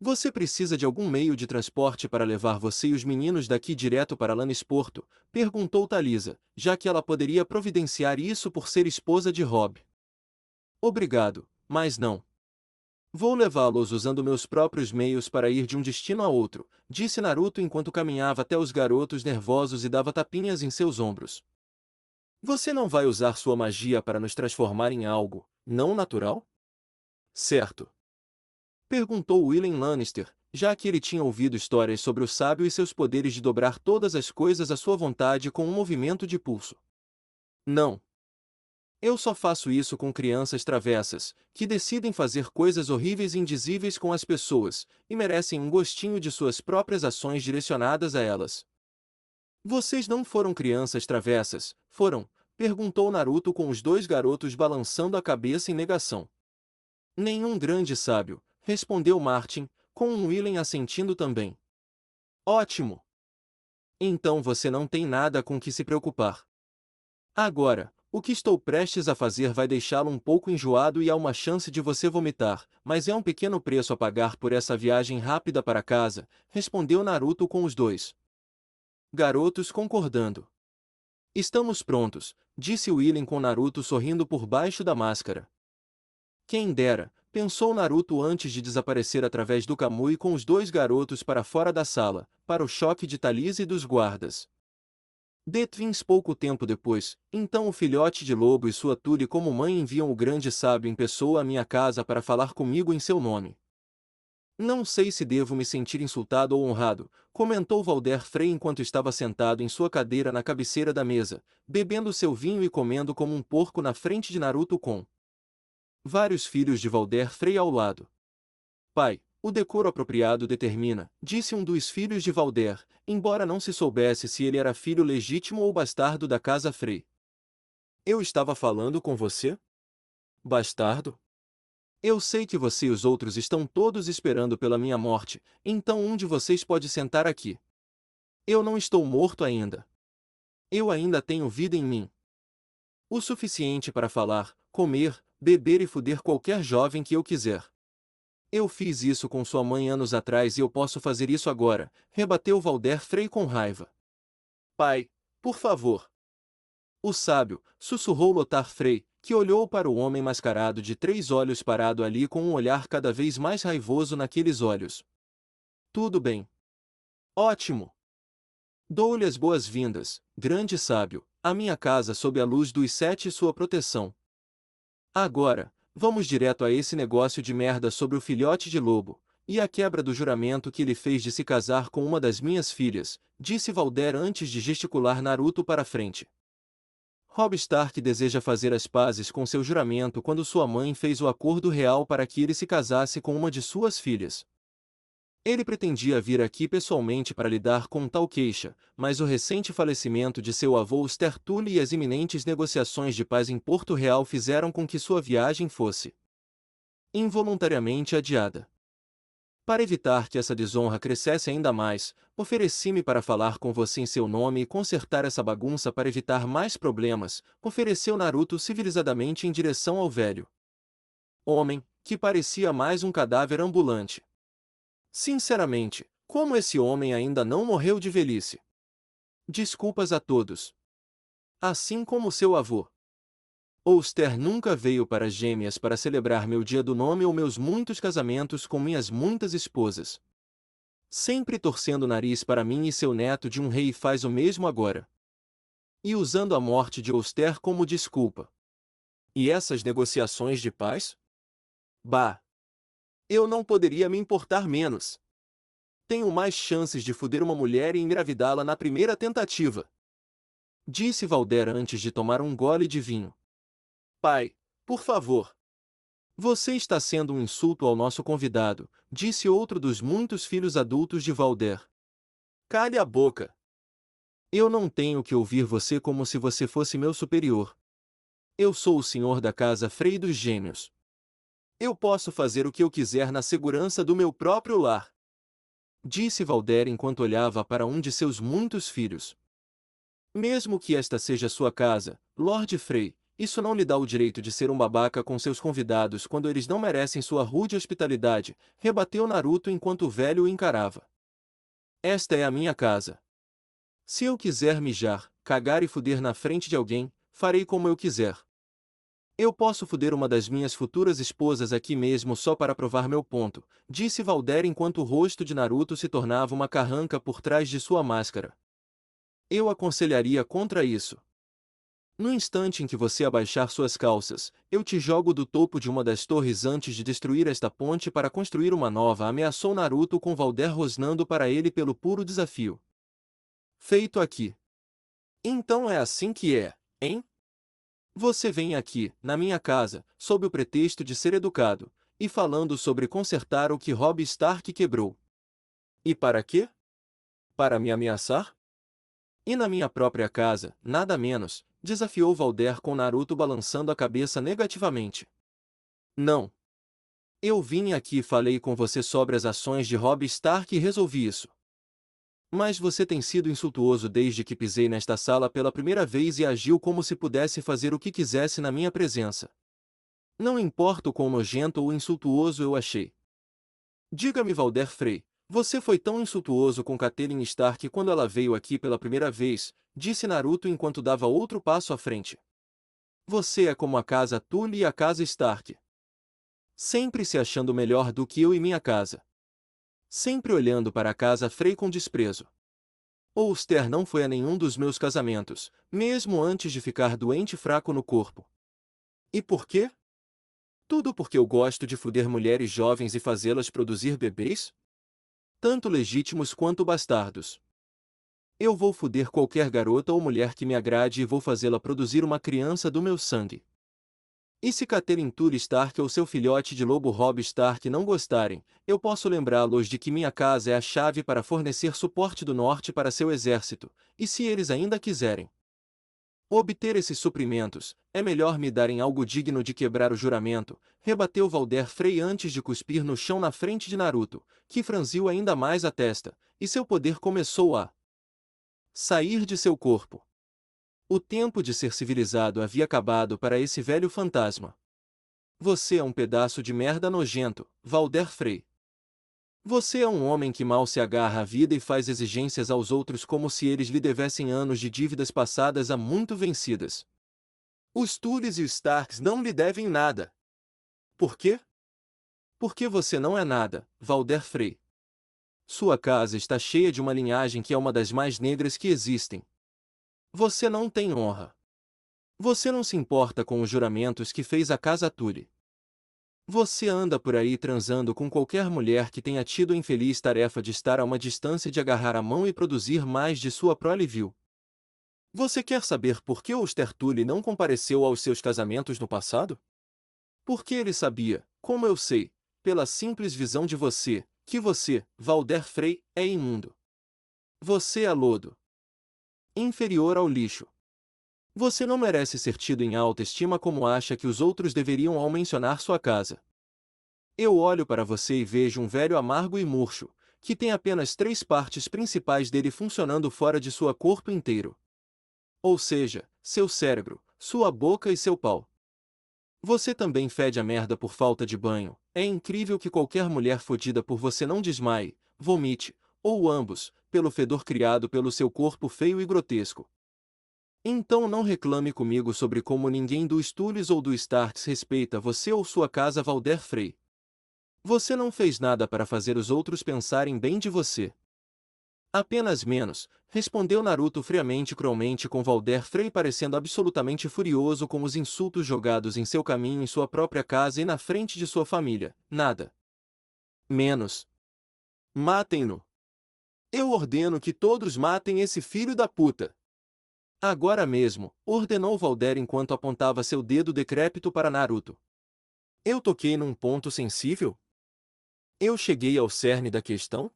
A: Você precisa de algum meio de transporte para levar você e os meninos daqui direto para Lannisporto? Perguntou Talisa, já que ela poderia providenciar isso por ser esposa de Robb. Obrigado, mas não. Vou levá-los usando meus próprios meios para ir de um destino a outro, disse Naruto enquanto caminhava até os garotos nervosos e dava tapinhas em seus ombros. Você não vai usar sua magia para nos transformar em algo não natural? Certo. Perguntou William Lannister, já que ele tinha ouvido histórias sobre o sábio e seus poderes de dobrar todas as coisas à sua vontade com um movimento de pulso. Não. Eu só faço isso com crianças travessas, que decidem fazer coisas horríveis e indizíveis com as pessoas, e merecem um gostinho de suas próprias ações direcionadas a elas. Vocês não foram crianças travessas, foram? Perguntou Naruto com os 2 garotos balançando a cabeça em negação. Nenhum grande sábio, respondeu Martin, com um Willen assentindo também. Ótimo! Então você não tem nada com que se preocupar. Agora, o que estou prestes a fazer vai deixá-lo um pouco enjoado e há uma chance de você vomitar, mas é um pequeno preço a pagar por essa viagem rápida para casa, respondeu Naruto com os 2 garotos concordando. Estamos prontos, disse Willen com Naruto sorrindo por baixo da máscara. Quem dera, pensou Naruto antes de desaparecer através do Kamui com os 2 garotos para fora da sala, para o choque de Talisa e dos guardas. Detvins pouco tempo depois, então o filhote de lobo e sua Tule como mãe enviam o grande sábio em pessoa à minha casa para falar comigo em seu nome. Não sei se devo me sentir insultado ou honrado, comentou Valder Frey enquanto estava sentado em sua cadeira na cabeceira da mesa, bebendo seu vinho e comendo como um porco na frente de Naruto com vários filhos de Valder Frey ao lado. Pai, o decoro apropriado determina, disse um dos filhos de Valder, embora não se soubesse se ele era filho legítimo ou bastardo da casa Frey. Eu estava falando com você? Bastardo? Eu sei que você e os outros estão todos esperando pela minha morte, então um de vocês pode sentar aqui. Eu não estou morto ainda. Eu ainda tenho vida em mim. O suficiente para falar, comer, beber e foder qualquer jovem que eu quiser. Eu fiz isso com sua mãe anos atrás e eu posso fazer isso agora, rebateu Valder Frey com raiva. Pai, por favor. O sábio, sussurrou Lothar Frey, que olhou para o homem mascarado de 3 olhos parado ali com um olhar cada vez mais raivoso naqueles olhos. Tudo bem. Ótimo. Dou-lhe as boas-vindas, grande sábio, à minha casa sob a luz dos 7 e sua proteção. Agora, vamos direto a esse negócio de merda sobre o filhote de lobo, e a quebra do juramento que ele fez de se casar com uma das minhas filhas, disse Valder antes de gesticular Naruto para frente. Robb Stark deseja fazer as pazes com seu juramento quando sua mãe fez o acordo real para que ele se casasse com uma de suas filhas. Ele pretendia vir aqui pessoalmente para lidar com tal queixa, mas o recente falecimento de seu avô Stertule e as iminentes negociações de paz em Porto Real fizeram com que sua viagem fosse involuntariamente adiada. Para evitar que essa desonra crescesse ainda mais, ofereci-me para falar com você em seu nome e consertar essa bagunça para evitar mais problemas, ofereceu Naruto civilizadamente em direção ao velho homem, que parecia mais um cadáver ambulante. Sinceramente, como esse homem ainda não morreu de velhice? Desculpas a todos. Assim como seu avô. Ouster nunca veio para as Gêmeas para celebrar meu dia do nome ou meus muitos casamentos com minhas muitas esposas. Sempre torcendo o nariz para mim e seu neto de um rei faz o mesmo agora. E usando a morte de Ouster como desculpa. E essas negociações de paz? Bah! Eu não poderia me importar menos. Tenho mais chances de foder uma mulher e engravidá-la na primeira tentativa. Disse Valder antes de tomar um gole de vinho. Pai, por favor. Você está sendo um insulto ao nosso convidado, disse outro dos muitos filhos adultos de Valder. Cale a boca. Eu não tenho que ouvir você como se você fosse meu superior. Eu sou o senhor da casa Frei dos Gêmeos. Eu posso fazer o que eu quiser na segurança do meu próprio lar. Disse Valder enquanto olhava para um de seus muitos filhos. Mesmo que esta seja sua casa, Lord Frey, isso não lhe dá o direito de ser um babaca com seus convidados quando eles não merecem sua rude hospitalidade, rebateu Naruto enquanto o velho o encarava. Esta é a minha casa. Se eu quiser mijar, cagar e fuder na frente de alguém, farei como eu quiser. Eu posso fuder uma das minhas futuras esposas aqui mesmo só para provar meu ponto, disse Valder enquanto o rosto de Naruto se tornava uma carranca por trás de sua máscara. Eu aconselharia contra isso. No instante em que você abaixar suas calças, eu te jogo do topo de uma das torres antes de destruir esta ponte para construir uma nova, ameaçou Naruto com Valder rosnando para ele pelo puro desafio. Feito aqui. Então é assim que é, hein? Você vem aqui, na minha casa, sob o pretexto de ser educado, e falando sobre consertar o que Robb Stark quebrou. E para quê? Para me ameaçar? E na minha própria casa, nada menos, desafiou Valder com Naruto balançando a cabeça negativamente. Não. Eu vim aqui e falei com você sobre as ações de Robb Stark e resolvi isso. Mas você tem sido insultuoso desde que pisei nesta sala pela primeira vez e agiu como se pudesse fazer o que quisesse na minha presença. Não importa o quão nojento ou insultuoso eu achei. Diga-me, Valder Frey, você foi tão insultuoso com Catelyn Stark quando ela veio aqui pela primeira vez, disse Naruto enquanto dava outro passo à frente. Você é como a casa Tully e a casa Stark. Sempre se achando melhor do que eu e minha casa. Sempre olhando para a casa Frey com desprezo. Ouster não foi a nenhum dos meus casamentos, mesmo antes de ficar doente e fraco no corpo. E por quê? Tudo porque eu gosto de foder mulheres jovens e fazê-las produzir bebês? Tanto legítimos quanto bastardos. Eu vou foder qualquer garota ou mulher que me agrade e vou fazê-la produzir uma criança do meu sangue. E se Catelyn Tully Stark ou seu filhote de lobo Robb Stark não gostarem, eu posso lembrá-los de que minha casa é a chave para fornecer suporte do norte para seu exército, e se eles ainda quiserem obter esses suprimentos, é melhor me darem algo digno de quebrar o juramento, rebateu Valder Frey antes de cuspir no chão na frente de Naruto, que franziu ainda mais a testa, e seu poder começou a sair de seu corpo. O tempo de ser civilizado havia acabado para esse velho fantasma. Você é um pedaço de merda nojento, Valder Frey. Você é um homem que mal se agarra à vida e faz exigências aos outros como se eles lhe devessem anos de dívidas passadas há muito vencidas. Os Tullys e os Starks não lhe devem nada. Por quê? Porque você não é nada, Valder Frey. Sua casa está cheia de uma linhagem que é uma das mais negras que existem. Você não tem honra. Você não se importa com os juramentos que fez a casa Tully. Você anda por aí transando com qualquer mulher que tenha tido a infeliz tarefa de estar a uma distância de agarrar a mão e produzir mais de sua prole vil. Você quer saber por que Oster Tully não compareceu aos seus casamentos no passado? Porque ele sabia, como eu sei, pela simples visão de você, que você, Valder Frey, é imundo. Você é lodo. Inferior ao lixo. Você não merece ser tido em alta estima como acha que os outros deveriam ao mencionar sua casa. Eu olho para você e vejo um velho amargo e murcho, que tem apenas 3 partes principais dele funcionando fora de sua corpo inteiro. Ou seja, seu cérebro, sua boca e seu pau. Você também fede a merda por falta de banho. É incrível que qualquer mulher fodida por você não desmaie, vomite, ou ambos, pelo fedor criado pelo seu corpo feio e grotesco. Então não reclame comigo sobre como ninguém do Stulis ou do Starks respeita você ou sua casa Valder Frey. Você não fez nada para fazer os outros pensarem bem de você. Apenas menos, respondeu Naruto friamente e cruelmente com Valder Frey parecendo absolutamente furioso com os insultos jogados em seu caminho em sua própria casa e na frente de sua família. Nada. Menos. Matem-no. Eu ordeno que todos matem esse filho da puta. Agora mesmo, ordenou Valder enquanto apontava seu dedo decrépito para Naruto. Eu toquei num ponto sensível? Eu cheguei ao cerne da questão?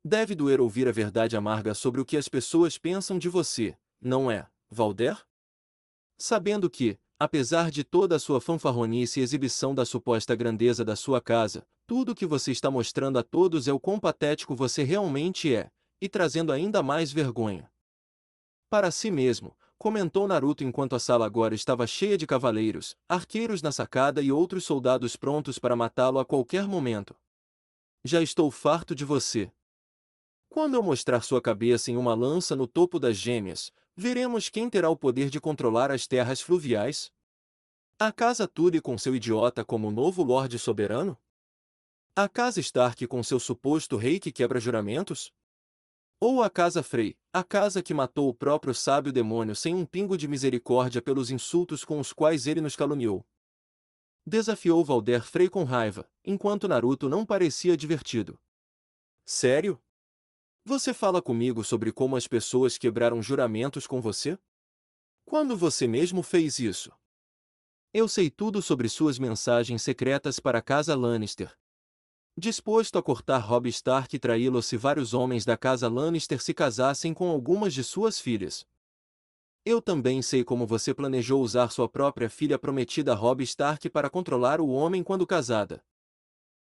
A: Deve doer ouvir a verdade amarga sobre o que as pessoas pensam de você, não é, Valder? Sabendo que, apesar de toda a sua fanfarronice e exibição da suposta grandeza da sua casa, tudo o que você está mostrando a todos é o quão patético você realmente é, e trazendo ainda mais vergonha. Para si mesmo, comentou Naruto enquanto a sala agora estava cheia de cavaleiros, arqueiros na sacada e outros soldados prontos para matá-lo a qualquer momento. Já estou farto de você. Quando eu mostrar sua cabeça em uma lança no topo das gêmeas, veremos quem terá o poder de controlar as terras fluviais? A casa Tully com seu idiota como novo Lorde Soberano? A casa Stark com seu suposto rei que quebra juramentos? Ou a casa Frey, a casa que matou o próprio sábio demônio sem um pingo de misericórdia pelos insultos com os quais ele nos caluniou? Desafiou Valder Frey com raiva, enquanto Naruto não parecia divertido. Sério? Você fala comigo sobre como as pessoas quebraram juramentos com você? Quando você mesmo fez isso? Eu sei tudo sobre suas mensagens secretas para a casa Lannister. Disposto a cortar Robb Stark e traí-lo se vários homens da casa Lannister se casassem com algumas de suas filhas. Eu também sei como você planejou usar sua própria filha prometida Robb Stark para controlar o homem quando casada.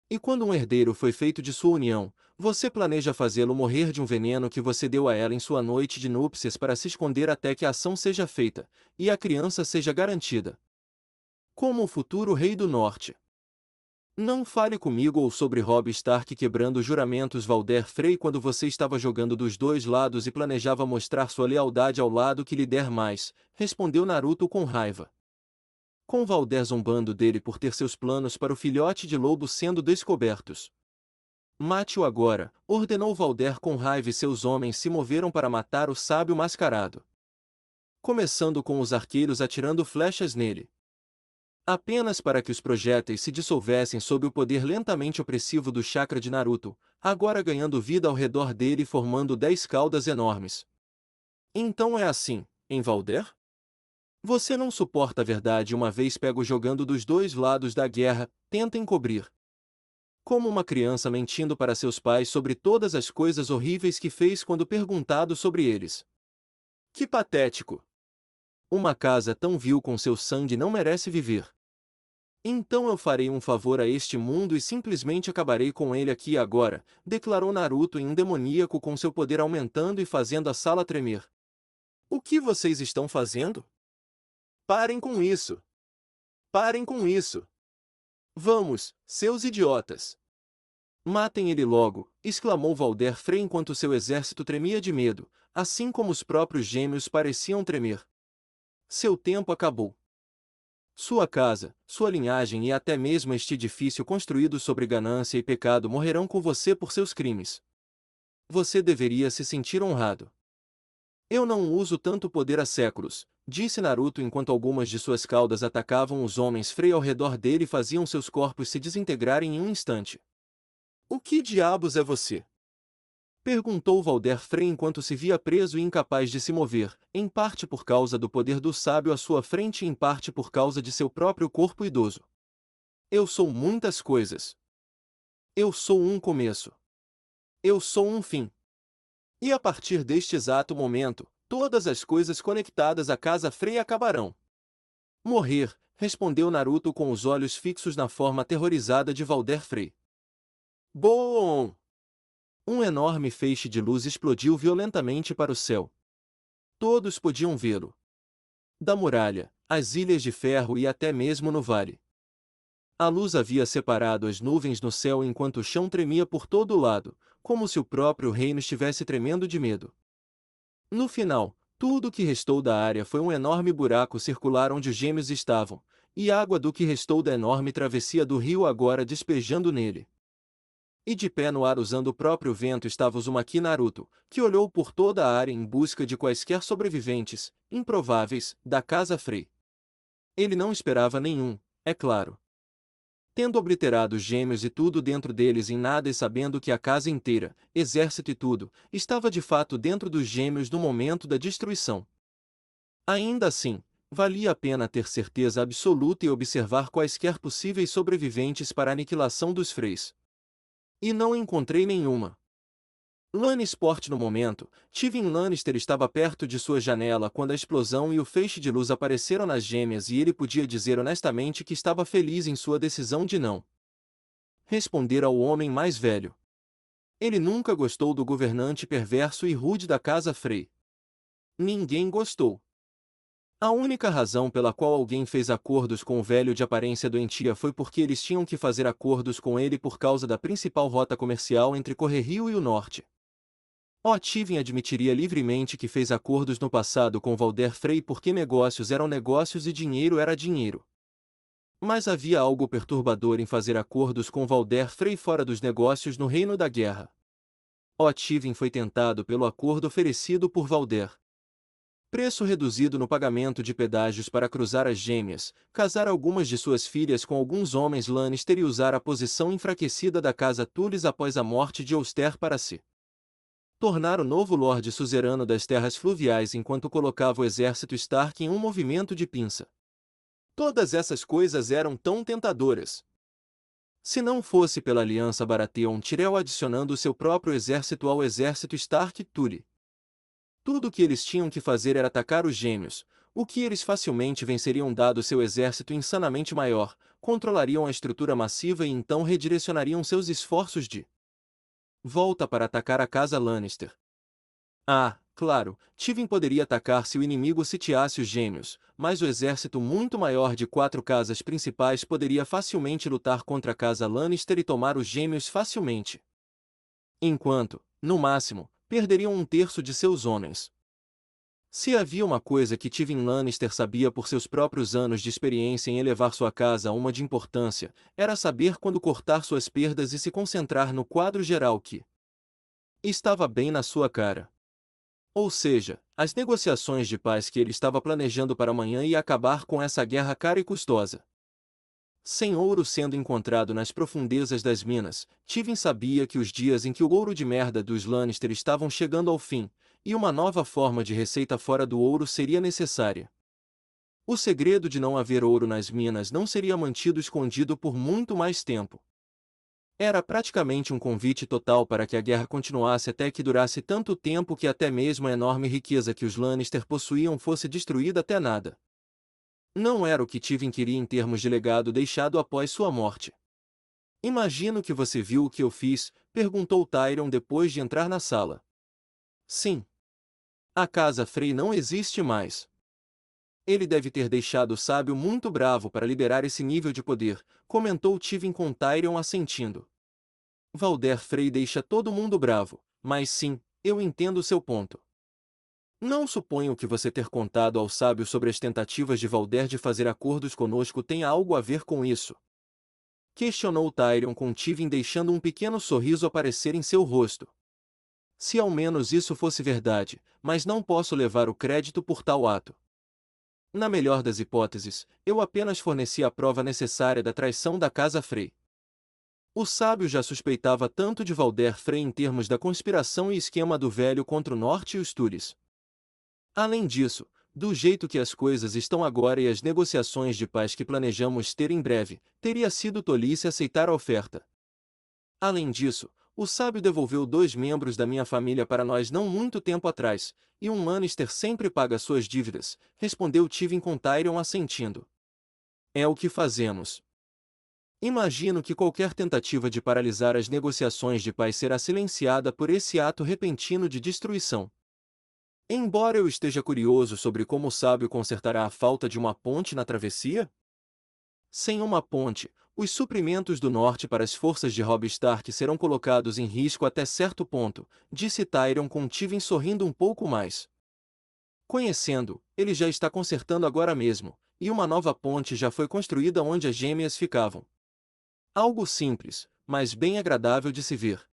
A: E quando um herdeiro foi feito de sua união, você planeja fazê-lo morrer de um veneno que você deu a ela em sua noite de núpcias para se esconder até que a ação seja feita, e a criança seja garantida. Como o futuro rei do norte. Não fale comigo ou sobre Robb Stark quebrando juramentos Valder Frey quando você estava jogando dos dois lados e planejava mostrar sua lealdade ao lado que lhe der mais, respondeu Naruto com raiva. Com Valder zombando dele por ter seus planos para o filhote de lobo sendo descobertos. Mate-o agora, ordenou Valder com raiva e seus homens se moveram para matar o sábio mascarado. Começando com os arqueiros atirando flechas nele. Apenas para que os projéteis se dissolvessem sob o poder lentamente opressivo do chakra de Naruto, agora ganhando vida ao redor dele e formando 10 caudas enormes. Então é assim, em Valder? Você não suporta a verdade uma vez pego jogando dos dois lados da guerra, tenta encobrir. Como uma criança mentindo para seus pais sobre todas as coisas horríveis que fez quando perguntado sobre eles. Que patético! Uma casa tão vil com seu sangue não merece viver. Então eu farei um favor a este mundo e simplesmente acabarei com ele aqui e agora, declarou Naruto em um demoníaco com seu poder aumentando e fazendo a sala tremer. O que vocês estão fazendo? Parem com isso! Parem com isso! Vamos, seus idiotas! Matem ele logo, exclamou Valder Frey enquanto seu exército tremia de medo, assim como os próprios gêmeos pareciam tremer. Seu tempo acabou. Sua casa, sua linhagem e até mesmo este edifício construído sobre ganância e pecado morrerão com você por seus crimes. Você deveria se sentir honrado. Eu não uso tanto poder há séculos, disse Naruto enquanto algumas de suas caudas atacavam os homens Frey ao redor dele e faziam seus corpos se desintegrarem em um instante. O que diabos é você? Perguntou Valder Frey enquanto se via preso e incapaz de se mover, em parte por causa do poder do sábio à sua frente e em parte por causa de seu próprio corpo idoso. Eu sou muitas coisas. Eu sou um começo. Eu sou um fim. E a partir deste exato momento, todas as coisas conectadas à casa Frey acabarão. Morrer, respondeu Naruto com os olhos fixos na forma aterrorizada de Valder Frey. Bom! Um enorme feixe de luz explodiu violentamente para o céu. Todos podiam vê-lo. Da muralha, às ilhas de ferro e até mesmo no vale. A luz havia separado as nuvens no céu enquanto o chão tremia por todo o lado, como se o próprio reino estivesse tremendo de medo. No final, tudo o que restou da área foi um enorme buraco circular onde os gêmeos estavam, e água do que restou da enorme travessia do rio agora despejando nele. E de pé no ar usando o próprio vento estava Uzumaki Naruto, que olhou por toda a área em busca de quaisquer sobreviventes, improváveis, da casa Frey. Ele não esperava nenhum, é claro. Tendo obliterado os gêmeos e tudo dentro deles em nada e sabendo que a casa inteira, exército e tudo, estava de fato dentro dos gêmeos no momento da destruição. Ainda assim, valia a pena ter certeza absoluta e observar quaisquer possíveis sobreviventes para a aniquilação dos Freys. E não encontrei nenhuma. Lannisport no momento, Tywin Lannister estava perto de sua janela quando a explosão e o feixe de luz apareceram nas gêmeas e ele podia dizer honestamente que estava feliz em sua decisão de não responder ao homem mais velho. Ele nunca gostou do governante perverso e rude da casa Frey. Ninguém gostou. A única razão pela qual alguém fez acordos com o velho de aparência doentia foi porque eles tinham que fazer acordos com ele por causa da principal rota comercial entre Correrio e o Norte. Tywin admitiria livremente que fez acordos no passado com Valder Frey porque negócios eram negócios e dinheiro era dinheiro. Mas havia algo perturbador em fazer acordos com Valder Frey fora dos negócios no Reino da Guerra. Tywin foi tentado pelo acordo oferecido por Valder. Preço reduzido no pagamento de pedágios para cruzar as gêmeas, casar algumas de suas filhas com alguns homens Lannister e usar a posição enfraquecida da casa Tullis após a morte de Oster para si. Tornar o novo Lorde suzerano das terras fluviais enquanto colocava o exército Stark em um movimento de pinça. Todas essas coisas eram tão tentadoras. Se não fosse pela aliança Baratheon-Tyrell adicionando seu próprio exército ao exército Stark-Tully. Tudo o que eles tinham que fazer era atacar os gêmeos, o que eles facilmente venceriam dado seu exército insanamente maior, controlariam a estrutura massiva e então redirecionariam seus esforços de volta para atacar a casa Lannister. Claro, Tywin poderia atacar se o inimigo sitiasse os gêmeos, mas o exército muito maior de 4 casas principais poderia facilmente lutar contra a casa Lannister e tomar os gêmeos facilmente. Enquanto, no máximo, perderiam um terço de seus homens. Se havia uma coisa que Tywin Lannister sabia por seus próprios anos de experiência em elevar sua casa a uma de importância, era saber quando cortar suas perdas e se concentrar no quadro geral que estava bem na sua cara. Ou seja, as negociações de paz que ele estava planejando para amanhã ia acabar com essa guerra cara e custosa. Sem ouro sendo encontrado nas profundezas das minas, Tywin sabia que os dias em que o ouro de merda dos Lannister estavam chegando ao fim, e uma nova forma de receita fora do ouro seria necessária. O segredo de não haver ouro nas minas não seria mantido escondido por muito mais tempo. Era praticamente um convite total para que a guerra continuasse até que durasse tanto tempo que até mesmo a enorme riqueza que os Lannister possuíam fosse destruída até nada. Não era o que Tywin queria em termos de legado deixado após sua morte. Imagino que você viu o que eu fiz, perguntou Tyrion depois de entrar na sala. Sim. A casa Frey não existe mais. Ele deve ter deixado o sábio muito bravo para liberar esse nível de poder, comentou Tywin com Tyrion assentindo. Valder Frey deixa todo mundo bravo, mas sim, eu entendo seu ponto. Não suponho que você ter contado ao sábio sobre as tentativas de Valder de fazer acordos conosco tenha algo a ver com isso. Questionou Tyrion com Tywin deixando um pequeno sorriso aparecer em seu rosto. Se ao menos isso fosse verdade, mas não posso levar o crédito por tal ato. Na melhor das hipóteses, eu apenas forneci a prova necessária da traição da casa Frey. O sábio já suspeitava tanto de Valder Frey em termos da conspiração e esquema do velho contra o norte e os Tulis. Além disso, do jeito que as coisas estão agora e as negociações de paz que planejamos ter em breve, teria sido tolice aceitar a oferta. Além disso, o sábio devolveu 2 membros da minha família para nós não muito tempo atrás, e um Lannister sempre paga suas dívidas, respondeu Tywin com Tyrion assentindo. É o que fazemos. Imagino que qualquer tentativa de paralisar as negociações de paz será silenciada por esse ato repentino de destruição. Embora eu esteja curioso sobre como o sábio consertará a falta de uma ponte na travessia, sem uma ponte, os suprimentos do norte para as forças de Robb Stark serão colocados em risco até certo ponto, disse Tyrion com Tywin sorrindo um pouco mais. Conhecendo, ele já está consertando agora mesmo, e uma nova ponte já foi construída onde as gêmeas ficavam. Algo simples, mas bem agradável de se ver.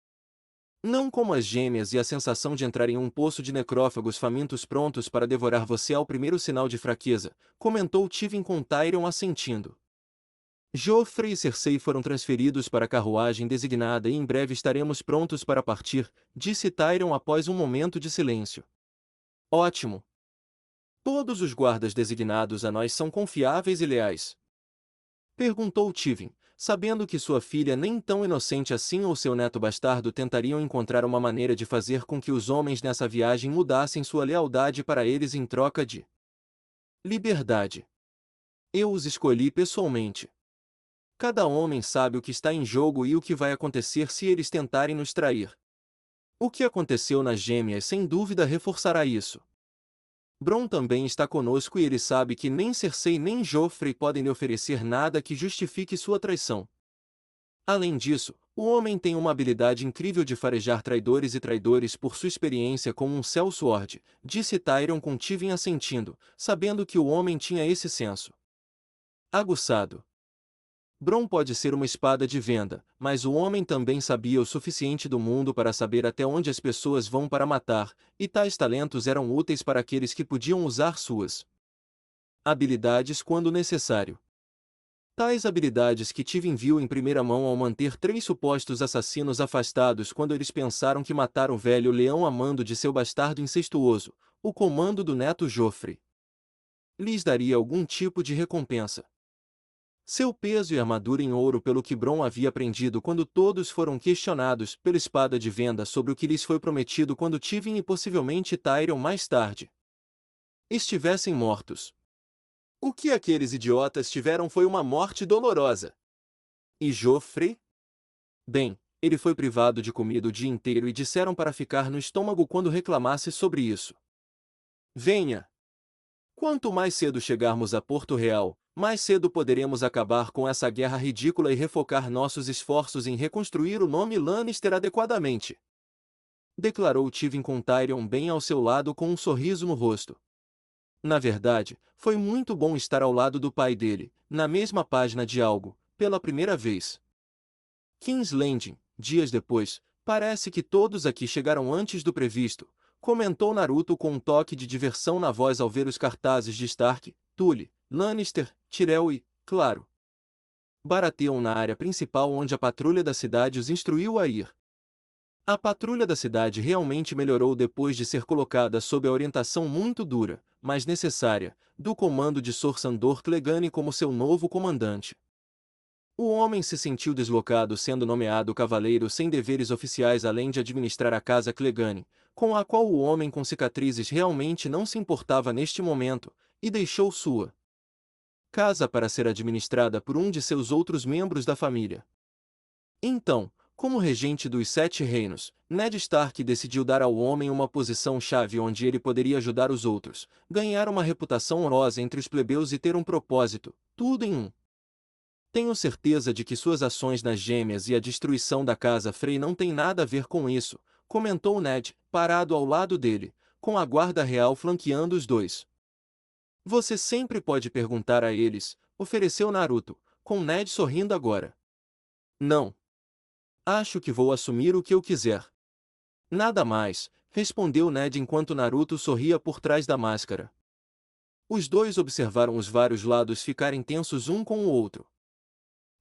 A: Não como as gêmeas e a sensação de entrar em um poço de necrófagos famintos prontos para devorar você ao primeiro sinal de fraqueza, comentou Tywin com Tyrion assentindo. Joffrey e Cersei foram transferidos para a carruagem designada e em breve estaremos prontos para partir, disse Tyrion após um momento de silêncio. Ótimo! Todos os guardas designados a nós são confiáveis e leais. Perguntou Tywin, sabendo que sua filha nem tão inocente assim ou seu neto bastardo tentariam encontrar uma maneira de fazer com que os homens nessa viagem mudassem sua lealdade para eles em troca de liberdade. Eu os escolhi pessoalmente. Cada homem sabe o que está em jogo e o que vai acontecer se eles tentarem nos trair. O que aconteceu nas gêmeas sem dúvida reforçará isso. Bronn também está conosco e ele sabe que nem Cersei nem Joffrey podem lhe oferecer nada que justifique sua traição. Além disso, o homem tem uma habilidade incrível de farejar traidores e traidores por sua experiência como um Sellsword, disse Tyrion com Tywin assentindo, sabendo que o homem tinha esse senso aguçado. Bronn pode ser uma espada de venda, mas o homem também sabia o suficiente do mundo para saber até onde as pessoas vão para matar, e tais talentos eram úteis para aqueles que podiam usar suas habilidades quando necessário. Tais habilidades que Tywin viu em primeira mão ao manter 3 supostos assassinos afastados quando eles pensaram que mataram o velho leão a mando de seu bastardo incestuoso, o comando do neto Joffrey. Lhes daria algum tipo de recompensa. Seu peso e armadura em ouro pelo que Bronn havia aprendido quando todos foram questionados pela espada de venda sobre o que lhes foi prometido quando Tywin e possivelmente Tyrion mais tarde estivessem mortos. O que aqueles idiotas tiveram foi uma morte dolorosa. E Joffrey? Bem, ele foi privado de comida o dia inteiro e disseram para ficar no estômago quando reclamasse sobre isso. Venha! Quanto mais cedo chegarmos a Porto Real, mais cedo poderemos acabar com essa guerra ridícula e refocar nossos esforços em reconstruir o nome Lannister adequadamente. Declarou Tywin com Tyrion bem ao seu lado com um sorriso no rosto. Na verdade, foi muito bom estar ao lado do pai dele, na mesma página de algo, pela primeira vez. King's Landing, dias depois, parece que todos aqui chegaram antes do previsto, comentou Naruto com um toque de diversão na voz ao ver os cartazes de Stark, Tully, Lannister, Tyrell e, claro, Baratheon na área principal onde a patrulha da cidade os instruiu a ir. A patrulha da cidade realmente melhorou depois de ser colocada sob a orientação muito dura, mas necessária, do comando de Sor Sandor Clegane como seu novo comandante. O homem se sentiu deslocado sendo nomeado cavaleiro sem deveres oficiais além de administrar a casa Clegane, com a qual o homem com cicatrizes realmente não se importava neste momento, e deixou sua casa para ser administrada por um de seus outros membros da família. Então, como regente dos 7 reinos, Ned Stark decidiu dar ao homem uma posição-chave onde ele poderia ajudar os outros, ganhar uma reputação honrosa entre os plebeus e ter um propósito, tudo em um. Tenho certeza de que suas ações nas gêmeas e a destruição da casa Frey não têm nada a ver com isso, comentou Ned, parado ao lado dele, com a guarda real flanqueando os dois. Você sempre pode perguntar a eles, ofereceu Naruto, com Ned sorrindo agora. Não. Acho que vou assumir o que eu quiser. Nada mais, respondeu Ned enquanto Naruto sorria por trás da máscara. Os dois observaram os vários lados ficarem tensos um com o outro.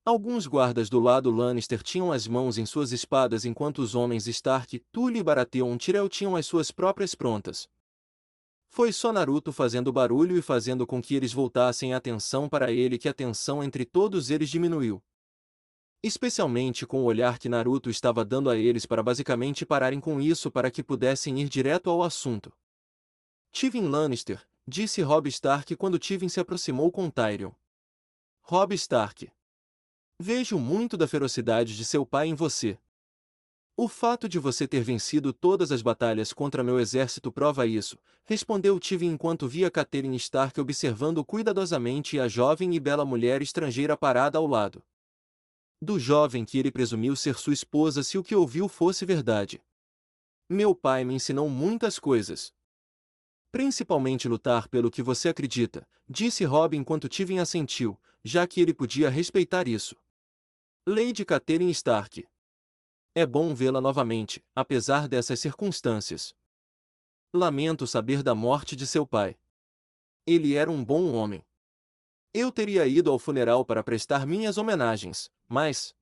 A: Alguns guardas do lado Lannister tinham as mãos em suas espadas enquanto os homens Stark, Tully e Baratheon Tyrell tinham as suas próprias prontas. Foi só Naruto fazendo barulho e fazendo com que eles voltassem a atenção para ele que a tensão entre todos eles diminuiu. Especialmente com o olhar que Naruto estava dando a eles para basicamente pararem com isso para que pudessem ir direto ao assunto. Tywin Lannister, disse Robb Stark quando Tywin se aproximou com Tyrion. Robb Stark. Vejo muito da ferocidade de seu pai em você. O fato de você ter vencido todas as batalhas contra meu exército prova isso, respondeu Tywin enquanto via Catelyn Stark observando cuidadosamente a jovem e bela mulher estrangeira parada ao lado do jovem que ele presumiu ser sua esposa se o que ouviu fosse verdade. Meu pai me ensinou muitas coisas. Principalmente lutar pelo que você acredita, disse Robb enquanto Tywin assentiu, já que ele podia respeitar isso. Lady Catelyn Stark. É bom vê-la novamente, apesar dessas circunstâncias. Lamento saber da morte de seu pai. Ele era um bom homem. Eu teria ido ao funeral para prestar minhas homenagens, mas...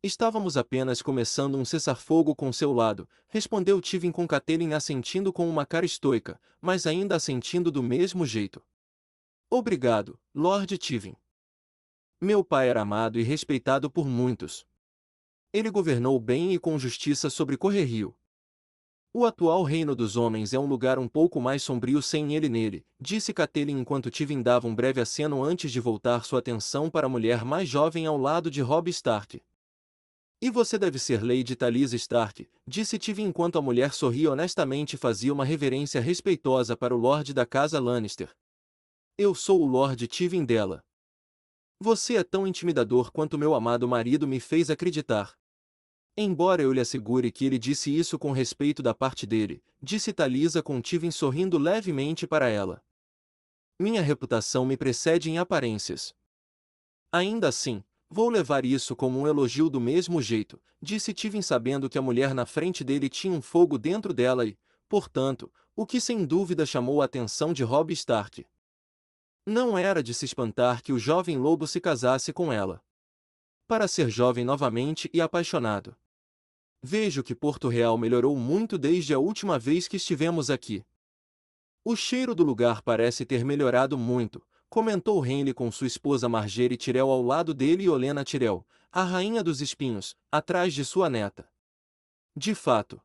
A: Estávamos apenas começando um cessar-fogo com seu lado, respondeu Tywin com Catelyn assentindo com uma cara estoica, mas ainda assentindo do mesmo jeito. Obrigado, Lord Tywin. Meu pai era amado e respeitado por muitos. Ele governou bem e com justiça sobre Correrio. O atual reino dos homens é um lugar um pouco mais sombrio sem ele nele, disse Catelyn enquanto Tywin dava um breve aceno antes de voltar sua atenção para a mulher mais jovem ao lado de Robb Stark. E você deve ser Lady Talisa Stark, disse Tywin enquanto a mulher sorria honestamente e fazia uma reverência respeitosa para o Lorde da Casa Lannister. Eu sou o Lord Tywin dela. Você é tão intimidador quanto meu amado marido me fez acreditar. Embora eu lhe assegure que ele disse isso com respeito da parte dele, disse Talisa com Tywin sorrindo levemente para ela. Minha reputação me precede em aparências. Ainda assim, vou levar isso como um elogio do mesmo jeito, disse Tywin sabendo que a mulher na frente dele tinha um fogo dentro dela e, portanto, o que sem dúvida chamou a atenção de Robb Stark. Não era de se espantar que o jovem lobo se casasse com ela. Para ser jovem novamente e apaixonado. Vejo que Porto Real melhorou muito desde a última vez que estivemos aqui. O cheiro do lugar parece ter melhorado muito, comentou Henry com sua esposa Margaery Tyrell ao lado dele e Olenna Tyrell, a rainha dos espinhos, atrás de sua neta. De fato.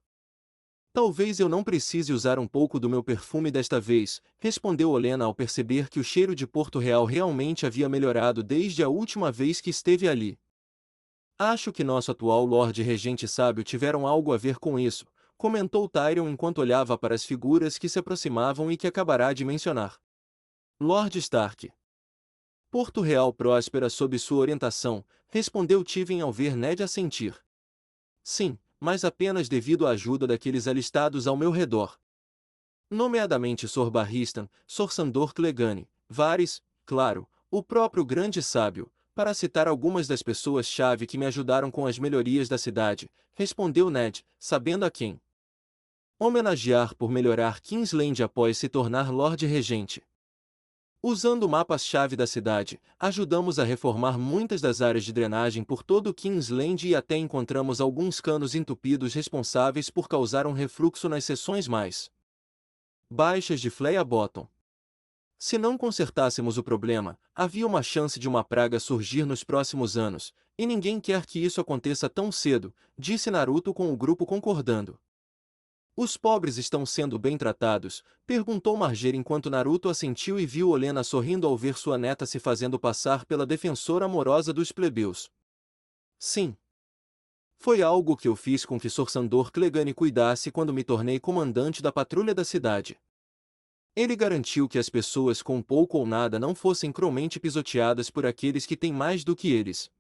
A: Talvez eu não precise usar um pouco do meu perfume desta vez, respondeu Olenna ao perceber que o cheiro de Porto Real realmente havia melhorado desde a última vez que esteve ali. Acho que nosso atual Lorde Regente Sábio tiveram algo a ver com isso, comentou Tyrion enquanto olhava para as figuras que se aproximavam e que acabará de mencionar. Lord Stark. Porto Real próspera sob sua orientação, respondeu Tywin ao ver Ned assentir. Sim, mas apenas devido à ajuda daqueles alistados ao meu redor. Nomeadamente Sor Barristan, Sor Sandor Clegane, Varys, claro, o próprio grande sábio, para citar algumas das pessoas-chave que me ajudaram com as melhorias da cidade, respondeu Ned, sabendo a quem homenagear por melhorar Kingsland após se tornar Lorde Regente. Usando mapas-chave da cidade, ajudamos a reformar muitas das áreas de drenagem por todo Kingsland e até encontramos alguns canos entupidos responsáveis por causar um refluxo nas seções mais baixas de Flea Bottom. Se não consertássemos o problema, havia uma chance de uma praga surgir nos próximos anos, e ninguém quer que isso aconteça tão cedo, disse Naruto com o grupo concordando. Os pobres estão sendo bem tratados? Perguntou Margaery enquanto Naruto assentiu e viu Olenna sorrindo ao ver sua neta se fazendo passar pela defensora amorosa dos plebeus. Sim. Foi algo que eu fiz com que Sor Sandor Clegane cuidasse quando me tornei comandante da patrulha da cidade. Ele garantiu que as pessoas com pouco ou nada não fossem cruelmente pisoteadas por aqueles que têm mais do que eles.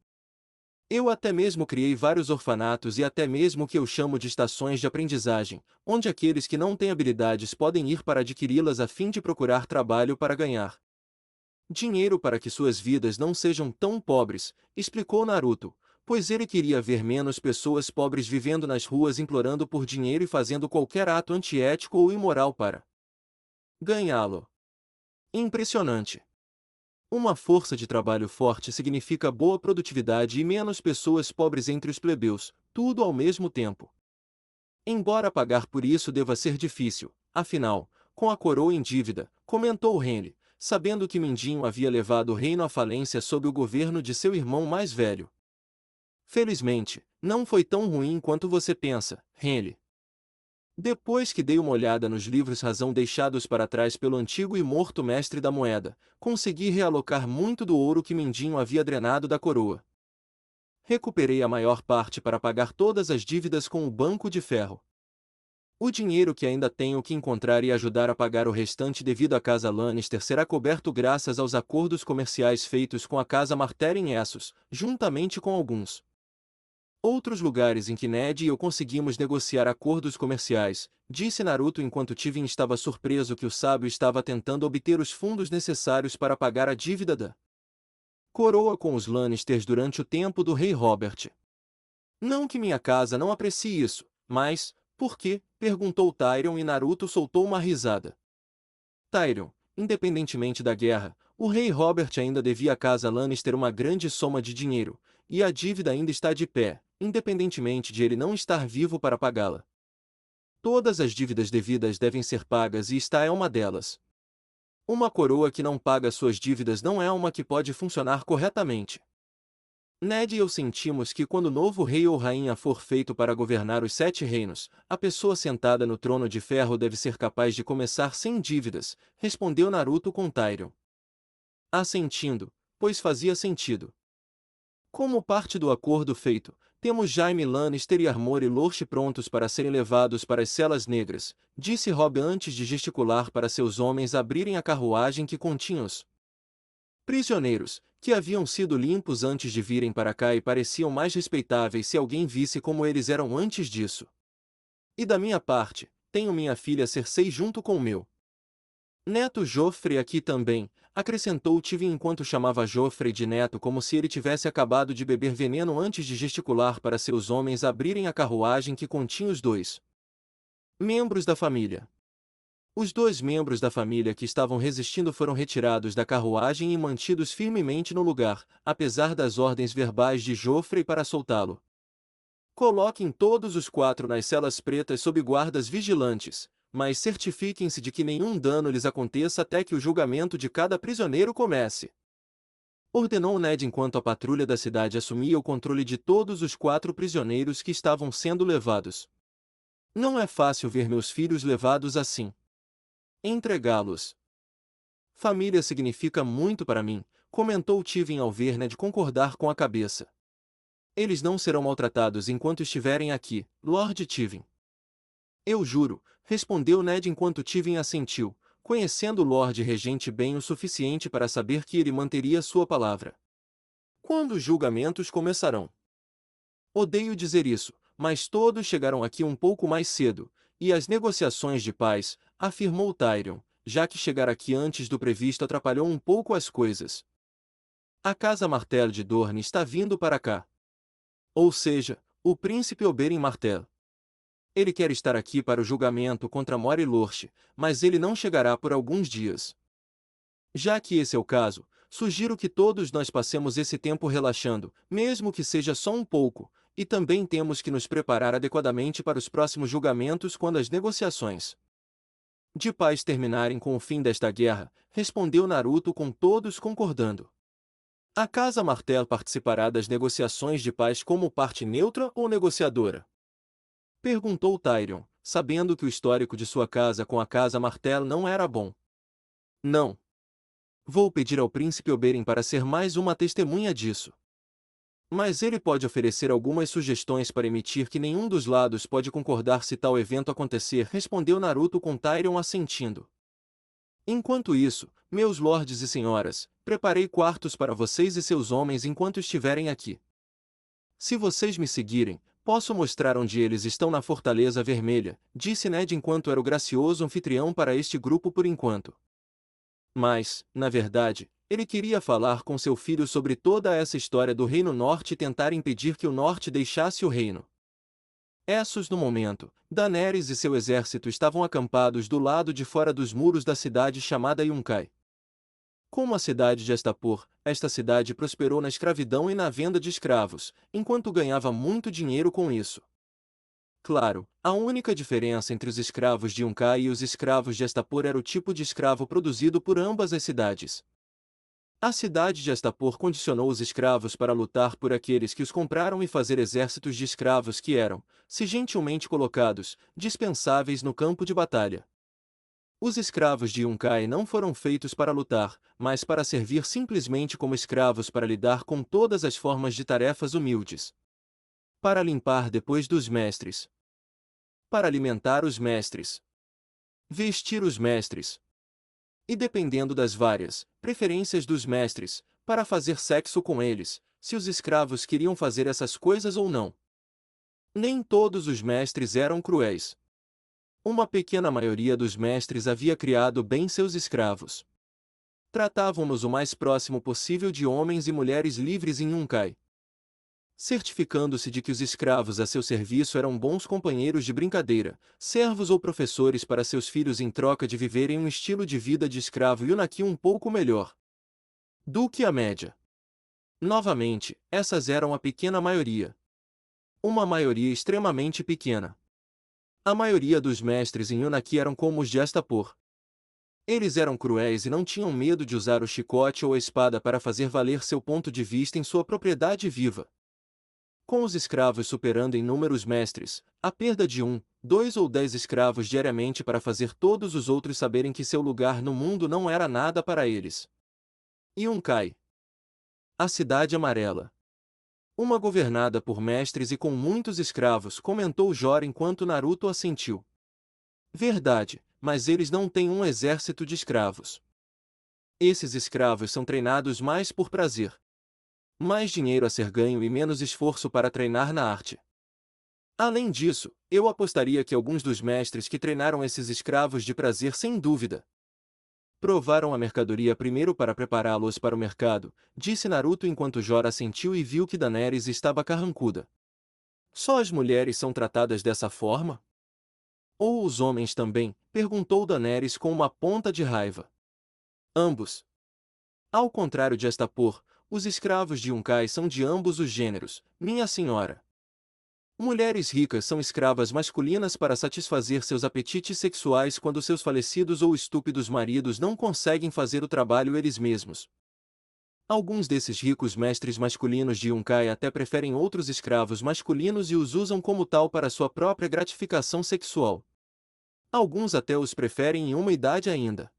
A: Eu até mesmo criei vários orfanatos e até mesmo o que eu chamo de estações de aprendizagem, onde aqueles que não têm habilidades podem ir para adquiri-las a fim de procurar trabalho para ganhar dinheiro para que suas vidas não sejam tão pobres, explicou Naruto, pois ele queria ver menos pessoas pobres vivendo nas ruas implorando por dinheiro e fazendo qualquer ato antiético ou imoral para ganhá-lo. Impressionante. Uma força de trabalho forte significa boa produtividade e menos pessoas pobres entre os plebeus, tudo ao mesmo tempo. Embora pagar por isso deva ser difícil, afinal, com a coroa em dívida, comentou Henry, sabendo que Mindinho havia levado o reino à falência sob o governo de seu irmão mais velho. Felizmente, não foi tão ruim quanto você pensa, Henry. Depois que dei uma olhada nos livros razão deixados para trás pelo antigo e morto mestre da moeda, consegui realocar muito do ouro que Mindinho havia drenado da coroa. Recuperei a maior parte para pagar todas as dívidas com o Banco de Ferro. O dinheiro que ainda tenho que encontrar e ajudar a pagar o restante devido à Casa Lannister será coberto graças aos acordos comerciais feitos com a Casa Martell em Essos, juntamente com alguns outros lugares em que Ned e eu conseguimos negociar acordos comerciais, disse Naruto enquanto Tivin estava surpreso que o sábio estava tentando obter os fundos necessários para pagar a dívida da coroa com os Lannisters durante o tempo do rei Robert. Não que minha casa não aprecie isso, mas, por quê? Perguntou Tyrion e Naruto soltou uma risada. Tyrion, independentemente da guerra, o rei Robert ainda devia à casa Lannister uma grande soma de dinheiro, e a dívida ainda está de pé, independentemente de ele não estar vivo para pagá-la. Todas as dívidas devidas devem ser pagas e esta é uma delas. Uma coroa que não paga suas dívidas não é uma que pode funcionar corretamente. Ned e eu sentimos que quando o novo rei ou rainha for feito para governar os 7 reinos, a pessoa sentada no trono de ferro deve ser capaz de começar sem dívidas, respondeu Naruto com Tyrion. Assentindo, pois fazia sentido. Como parte do acordo feito, temos Jaime Lannister e Armor Lorch prontos para serem levados para as Celas Negras, disse Robb antes de gesticular para seus homens abrirem a carruagem que continha os prisioneiros, que haviam sido limpos antes de virem para cá e pareciam mais respeitáveis se alguém visse como eles eram antes disso. E da minha parte, tenho minha filha Cersei junto com o meu neto Joffrey aqui também, acrescentou Tivin enquanto chamava Joffrey de neto como se ele tivesse acabado de beber veneno antes de gesticular para seus homens abrirem a carruagem que continha os 2 membros da família. Os 2 membros da família que estavam resistindo foram retirados da carruagem e mantidos firmemente no lugar, apesar das ordens verbais de Joffrey para soltá-lo. Coloquem todos os 4 nas celas pretas sob guardas vigilantes, mas certifiquem-se de que nenhum dano lhes aconteça até que o julgamento de cada prisioneiro comece. Ordenou Ned enquanto a patrulha da cidade assumia o controle de todos os 4 prisioneiros que estavam sendo levados. Não é fácil ver meus filhos levados assim. Entregá-los. Família significa muito para mim, comentou Tivin ao ver Ned concordar com a cabeça. Eles não serão maltratados enquanto estiverem aqui, Lord Tivin. Eu juro, respondeu Ned enquanto Tivin assentiu, conhecendo o Lord Regente bem o suficiente para saber que ele manteria sua palavra. Quando os julgamentos começarão? Odeio dizer isso, mas todos chegaram aqui um pouco mais cedo, e as negociações de paz, afirmou Tyrion, já que chegar aqui antes do previsto atrapalhou um pouco as coisas. A Casa Martell de Dorne está vindo para cá. Ou seja, o príncipe Oberyn Martell. Ele quer estar aqui para o julgamento contra Mor Lorch, mas ele não chegará por alguns dias. Já que esse é o caso, sugiro que todos nós passemos esse tempo relaxando, mesmo que seja só um pouco, e também temos que nos preparar adequadamente para os próximos julgamentos quando as negociações de paz terminarem com o fim desta guerra, respondeu Naruto com todos concordando. A Casa Martell participará das negociações de paz como parte neutra ou negociadora? Perguntou Tyrion, sabendo que o histórico de sua casa com a Casa Martell não era bom. Não. Vou pedir ao príncipe Oberyn para ser mais uma testemunha disso. Mas ele pode oferecer algumas sugestões para emitir que nenhum dos lados pode concordar se tal evento acontecer, respondeu Naruto com Tyrion assentindo. Enquanto isso, meus lordes e senhoras, preparei quartos para vocês e seus homens enquanto estiverem aqui. Se vocês me seguirem, posso mostrar onde eles estão na Fortaleza Vermelha, disse Ned enquanto era o gracioso anfitrião para este grupo por enquanto. Mas, na verdade, ele queria falar com seu filho sobre toda essa história do Reino Norte e tentar impedir que o Norte deixasse o reino. Essos no momento, Daenerys e seu exército estavam acampados do lado de fora dos muros da cidade chamada Yunkai. Como a cidade de Astapor, esta cidade prosperou na escravidão e na venda de escravos, enquanto ganhava muito dinheiro com isso. Claro, a única diferença entre os escravos de Yunkai e os escravos de Astapor era o tipo de escravo produzido por ambas as cidades. A cidade de Astapor condicionou os escravos para lutar por aqueles que os compraram e fazer exércitos de escravos que eram, se gentilmente colocados, dispensáveis no campo de batalha. Os escravos de Yunkai não foram feitos para lutar, mas para servir simplesmente como escravos para lidar com todas as formas de tarefas humildes. Para limpar depois dos mestres. Para alimentar os mestres. Vestir os mestres. E dependendo das várias preferências dos mestres, para fazer sexo com eles, se os escravos queriam fazer essas coisas ou não. Nem todos os mestres eram cruéis. Uma pequena maioria dos mestres havia criado bem seus escravos. Tratavam-nos o mais próximo possível de homens e mulheres livres em Yunkai, certificando-se de que os escravos a seu serviço eram bons companheiros de brincadeira, servos ou professores para seus filhos em troca de viverem um estilo de vida de escravo Yunaki um pouco melhor do que a média. Novamente, essas eram a pequena maioria. Uma maioria extremamente pequena. A maioria dos mestres em Yunaki eram como os de Astapor. Eles eram cruéis e não tinham medo de usar o chicote ou a espada para fazer valer seu ponto de vista em sua propriedade viva. Com os escravos superando em número os mestres, a perda de 1, 2 ou 10 escravos diariamente para fazer todos os outros saberem que seu lugar no mundo não era nada para eles. Yunkai. A Cidade Amarela. Uma governada por mestres e com muitos escravos, comentou Jorah enquanto Naruto assentiu. Verdade, mas eles não têm um exército de escravos. Esses escravos são treinados mais por prazer. Mais dinheiro a ser ganho e menos esforço para treinar na arte. Além disso, eu apostaria que alguns dos mestres que treinaram esses escravos de prazer sem dúvida provaram a mercadoria primeiro para prepará-los para o mercado, disse Naruto enquanto Jorah assentiu e viu que Daenerys estava carrancuda. Só as mulheres são tratadas dessa forma? Ou os homens também? Perguntou Daenerys com uma ponta de raiva. Ambos. Ao contrário de Astapor, os escravos de Yunkai são de ambos os gêneros, minha senhora. Mulheres ricas são escravas masculinas para satisfazer seus apetites sexuais quando seus falecidos ou estúpidos maridos não conseguem fazer o trabalho eles mesmos. Alguns desses ricos mestres masculinos de Yunkai até preferem outros escravos masculinos e os usam como tal para sua própria gratificação sexual. Alguns até os preferem em uma idade ainda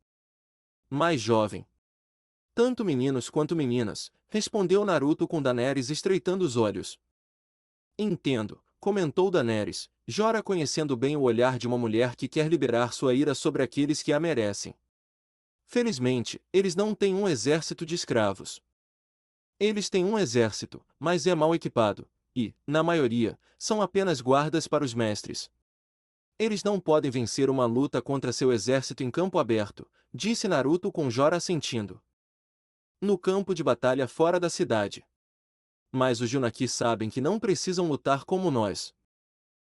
A: mais jovem. Tanto meninos quanto meninas, respondeu Naruto com Daenerys estreitando os olhos. Entendo, comentou Daenerys, Jorah conhecendo bem o olhar de uma mulher que quer liberar sua ira sobre aqueles que a merecem. Felizmente, eles não têm um exército de escravos. Eles têm um exército, mas é mal equipado, e, na maioria, são apenas guardas para os mestres. Eles não podem vencer uma luta contra seu exército em campo aberto, disse Naruto com Jorah assentindo. No campo de batalha fora da cidade. Mas os Junaki sabem que não precisam lutar como nós.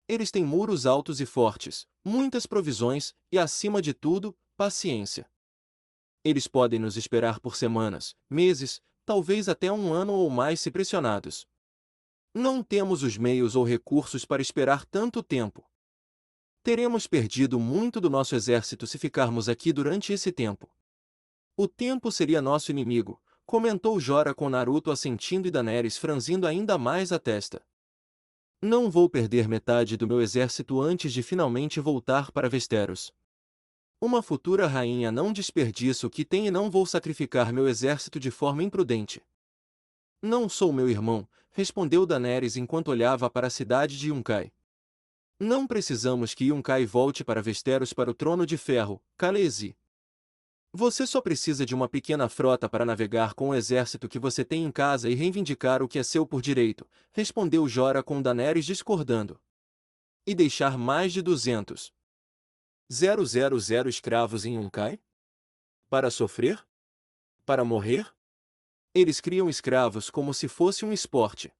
A: Eles têm muros altos e fortes, muitas provisões e, acima de tudo, paciência. Eles podem nos esperar por semanas, meses, talvez até um ano ou mais se pressionados. Não temos os meios ou recursos para esperar tanto tempo. Teremos perdido muito do nosso exército se ficarmos aqui durante esse tempo. O tempo seria nosso inimigo, comentou Jorah com Naruto assentindo e Daenerys franzindo ainda mais a testa. Não vou perder metade do meu exército antes de finalmente voltar para Westeros. Uma futura rainha não desperdiça o que tem e não vou sacrificar meu exército de forma imprudente. Não sou meu irmão, respondeu Daenerys enquanto olhava para a cidade de Yunkai. Não precisamos que Yunkai volte para Westeros para o trono de ferro, Khaleesi. Você só precisa de uma pequena frota para navegar com o exército que você tem em casa e reivindicar o que é seu por direito, respondeu Jorah com Daenerys discordando. E deixar mais de 200.000 escravos em Yunkai? Para sofrer? Para morrer? Eles criam escravos como se fosse um esporte.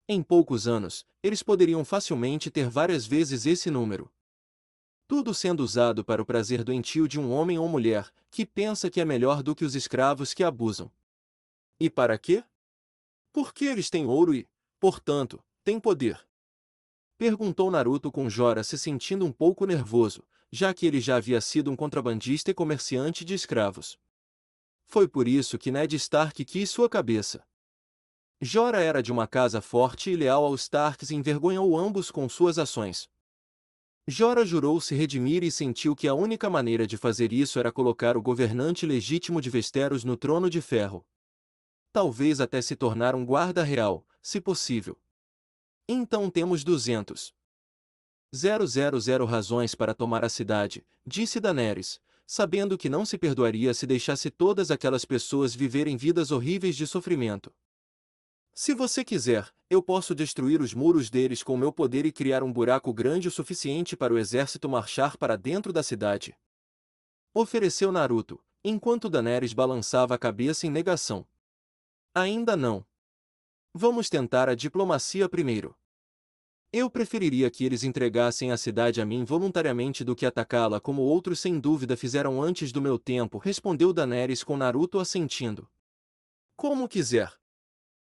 A: Em poucos anos, eles poderiam facilmente ter várias vezes esse número. Tudo sendo usado para o prazer doentio de um homem ou mulher, que pensa que é melhor do que os escravos que abusam. E para quê? Porque eles têm ouro e, portanto, têm poder. Perguntou Naruto com Jorah se sentindo um pouco nervoso, já que ele já havia sido um contrabandista e comerciante de escravos. Foi por isso que Ned Stark quis sua cabeça. Jorah era de uma casa forte e leal aos Starks e envergonhou ambos com suas ações. Jorah jurou se redimir e sentiu que a única maneira de fazer isso era colocar o governante legítimo de Westeros no trono de ferro. Talvez até se tornar um guarda real, se possível. Então temos 200.000 razões para tomar a cidade, disse Daenerys, sabendo que não se perdoaria se deixasse todas aquelas pessoas viverem vidas horríveis de sofrimento. Se você quiser, eu posso destruir os muros deles com meu poder e criar um buraco grande o suficiente para o exército marchar para dentro da cidade. Ofereceu Naruto, enquanto Daenerys balançava a cabeça em negação. Ainda não. Vamos tentar a diplomacia primeiro. Eu preferiria que eles entregassem a cidade a mim voluntariamente do que atacá-la como outros sem dúvida fizeram antes do meu tempo, respondeu Daenerys com Naruto assentindo. Como quiser.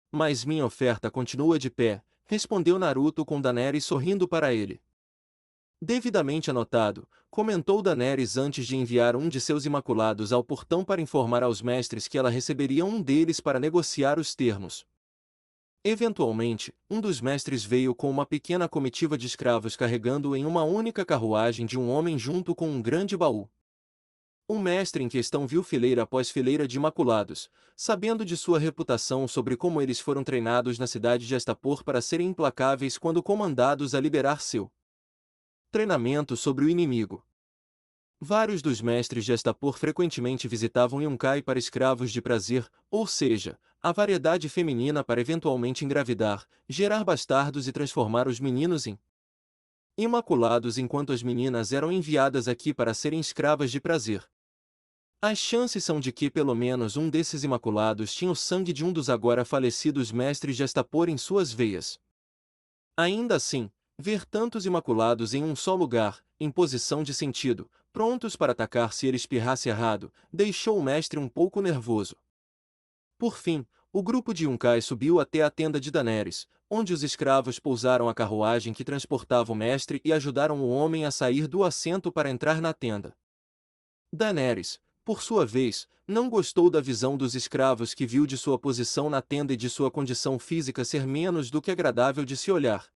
A: Mas minha oferta continua de pé, respondeu Naruto com Daenerys sorrindo para ele. Devidamente anotado, comentou Daenerys antes de enviar um de seus imaculados ao portão para informar aos mestres que ela receberia um deles para negociar os termos. Eventualmente, um dos mestres veio com uma pequena comitiva de escravos carregando em uma única carruagem de um homem junto com um grande baú. O mestre em questão viu fileira após fileira de imaculados, sabendo de sua reputação sobre como eles foram treinados na cidade de Astapor para serem implacáveis quando comandados a liberar seu treinamento sobre o inimigo. Vários dos mestres de Astapor frequentemente visitavam Yunkai para escravos de prazer, ou seja, a variedade feminina para eventualmente engravidar, gerar bastardos e transformar os meninos em imaculados enquanto as meninas eram enviadas aqui para serem escravas de prazer. As chances são de que pelo menos um desses imaculados tinha o sangue de um dos agora falecidos mestres de Astapor em suas veias. Ainda assim, ver tantos imaculados em um só lugar, em posição de sentido, prontos para atacar se ele espirrasse errado, deixou o mestre um pouco nervoso. Por fim, o grupo de Yunkai subiu até a tenda de Daenerys, onde os escravos pousaram a carruagem que transportava o mestre e ajudaram o homem a sair do assento para entrar na tenda. Daenerys, por sua vez, não gostou da visão dos escravos que viu de sua posição na tenda e de sua condição física ser menos do que agradável de se olhar.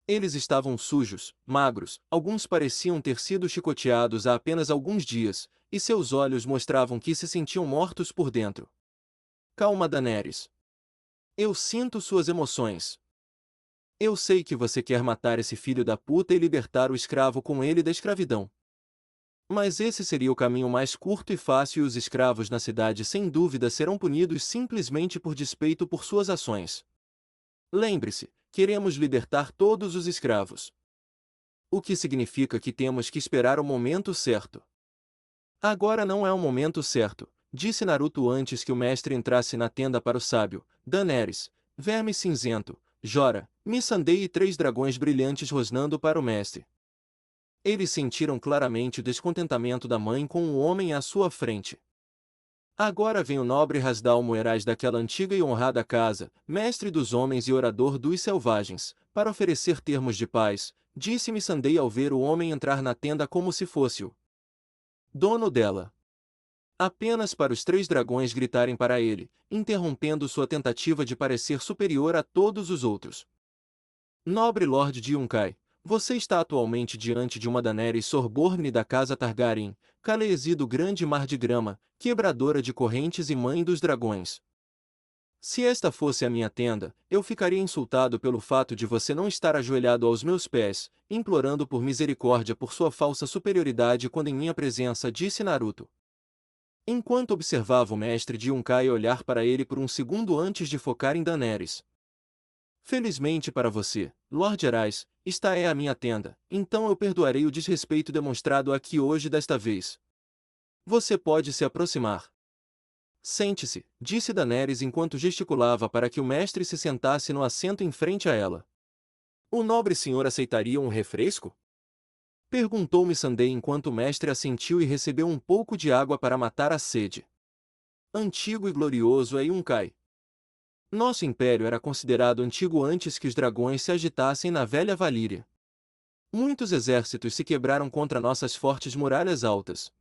A: Eles estavam sujos, magros, alguns pareciam ter sido chicoteados há apenas alguns dias, e seus olhos mostravam que se sentiam mortos por dentro. Calma, Daenerys. Eu sinto suas emoções. Eu sei que você quer matar esse filho da puta e libertar o escravo com ele da escravidão. Mas esse seria o caminho mais curto e fácil e os escravos na cidade sem dúvida serão punidos simplesmente por despeito por suas ações. Lembre-se, queremos libertar todos os escravos. O que significa que temos que esperar o momento certo. Agora não é o momento certo, disse Naruto antes que o mestre entrasse na tenda para o sábio, Daenerys, Verme Cinzento, Jorah, Missandei e 3 dragões brilhantes rosnando para o mestre. Eles sentiram claramente o descontentamento da mãe com o homem à sua frente. Agora vem o nobre Rasdal Moeraz daquela antiga e honrada casa, mestre dos homens e orador dos selvagens, para oferecer termos de paz, disse Missandei ao ver o homem entrar na tenda como se fosse o dono dela. Apenas para os 3 dragões gritarem para ele, interrompendo sua tentativa de parecer superior a todos os outros. Nobre Lorde de Yunkai, você está atualmente diante de uma Daenerys Sorborne da casa Targaryen, Khaleesi do grande mar de grama, quebradora de correntes e mãe dos dragões. Se esta fosse a minha tenda, eu ficaria insultado pelo fato de você não estar ajoelhado aos meus pés, implorando por misericórdia por sua falsa superioridade quando em minha presença, disse Naruto. Enquanto observava o mestre de Yunkai olhar para ele por um segundo antes de focar em Daenerys. Felizmente para você, Lord Arais, esta é a minha tenda, então eu perdoarei o desrespeito demonstrado aqui hoje desta vez. Você pode se aproximar. Sente-se, disse Daenerys enquanto gesticulava para que o mestre se sentasse no assento em frente a ela. O nobre senhor aceitaria um refresco? Perguntou Missandei enquanto o mestre assentiu e recebeu um pouco de água para matar a sede. Antigo e glorioso é Yunkai. Nosso império era considerado antigo antes que os dragões se agitassem na velha Valíria. Muitos exércitos se quebraram contra nossas fortes muralhas altas.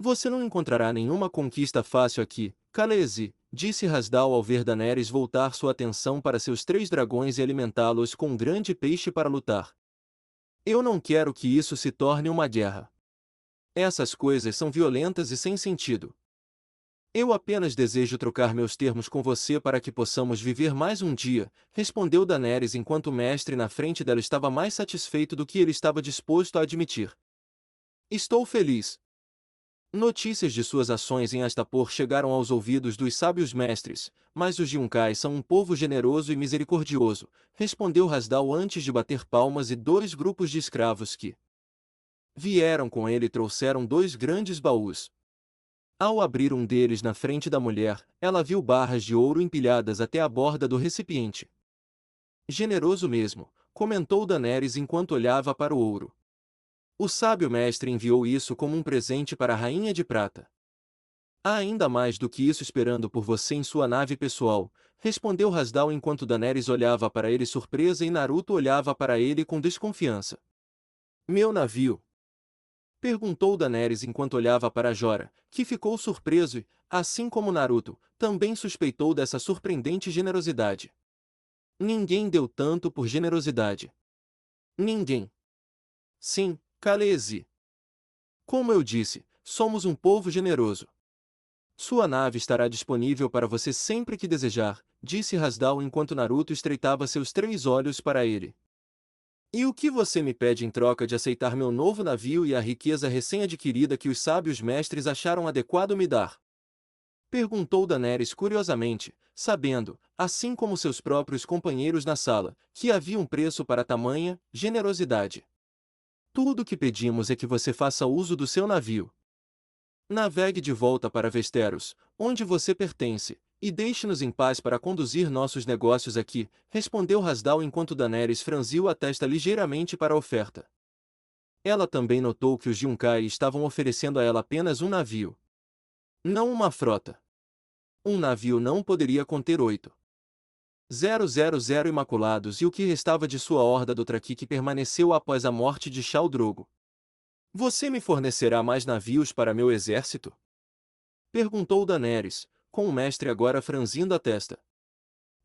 A: Você não encontrará nenhuma conquista fácil aqui, Khaleesi, disse Hasdal ao ver Daenerys voltar sua atenção para seus 3 dragões e alimentá-los com um grande peixe para lutar. Eu não quero que isso se torne uma guerra. Essas coisas são violentas e sem sentido. Eu apenas desejo trocar meus termos com você para que possamos viver mais um dia, respondeu Daenerys enquanto o mestre na frente dela estava mais satisfeito do que ele estava disposto a admitir. Estou feliz. Notícias de suas ações em Astapor chegaram aos ouvidos dos sábios mestres, mas os Yunkai são um povo generoso e misericordioso, respondeu Hasdal antes de bater palmas, e 2 grupos de escravos que vieram com ele trouxeram 2 grandes baús. Ao abrir um deles na frente da mulher, ela viu barras de ouro empilhadas até a borda do recipiente. Generoso mesmo, comentou Daenerys enquanto olhava para o ouro. O sábio mestre enviou isso como um presente para a Rainha de Prata. Há ainda mais do que isso esperando por você em sua nave pessoal, respondeu Hasdal enquanto Daenerys olhava para ele surpresa e Naruto olhava para ele com desconfiança. Meu navio? Perguntou Daenerys enquanto olhava para Jorah, que ficou surpreso e, assim como Naruto, também suspeitou dessa surpreendente generosidade. Ninguém deu tanto por generosidade. Ninguém. Sim, Khaleesi. Como eu disse, somos um povo generoso. Sua nave estará disponível para você sempre que desejar, disse Hasdal enquanto Naruto estreitava seus 3 olhos para ele. E o que você me pede em troca de aceitar meu novo navio e a riqueza recém-adquirida que os sábios mestres acharam adequado me dar? Perguntou Daenerys curiosamente, sabendo, assim como seus próprios companheiros na sala, que havia um preço para tamanha generosidade. Tudo o que pedimos é que você faça uso do seu navio. Navegue de volta para Westeros, onde você pertence, e deixe-nos em paz para conduzir nossos negócios aqui, respondeu Hasdal enquanto Daenerys franziu a testa ligeiramente para a oferta. Ela também notou que os Yunkai estavam oferecendo a ela apenas um navio. Não uma frota. Um navio não poderia conter 8.000 imaculados e o que restava de sua horda Dothraki que permaneceu após a morte de Khal Drogo. Você me fornecerá mais navios para meu exército? Perguntou Daenerys, com o mestre agora franzindo a testa.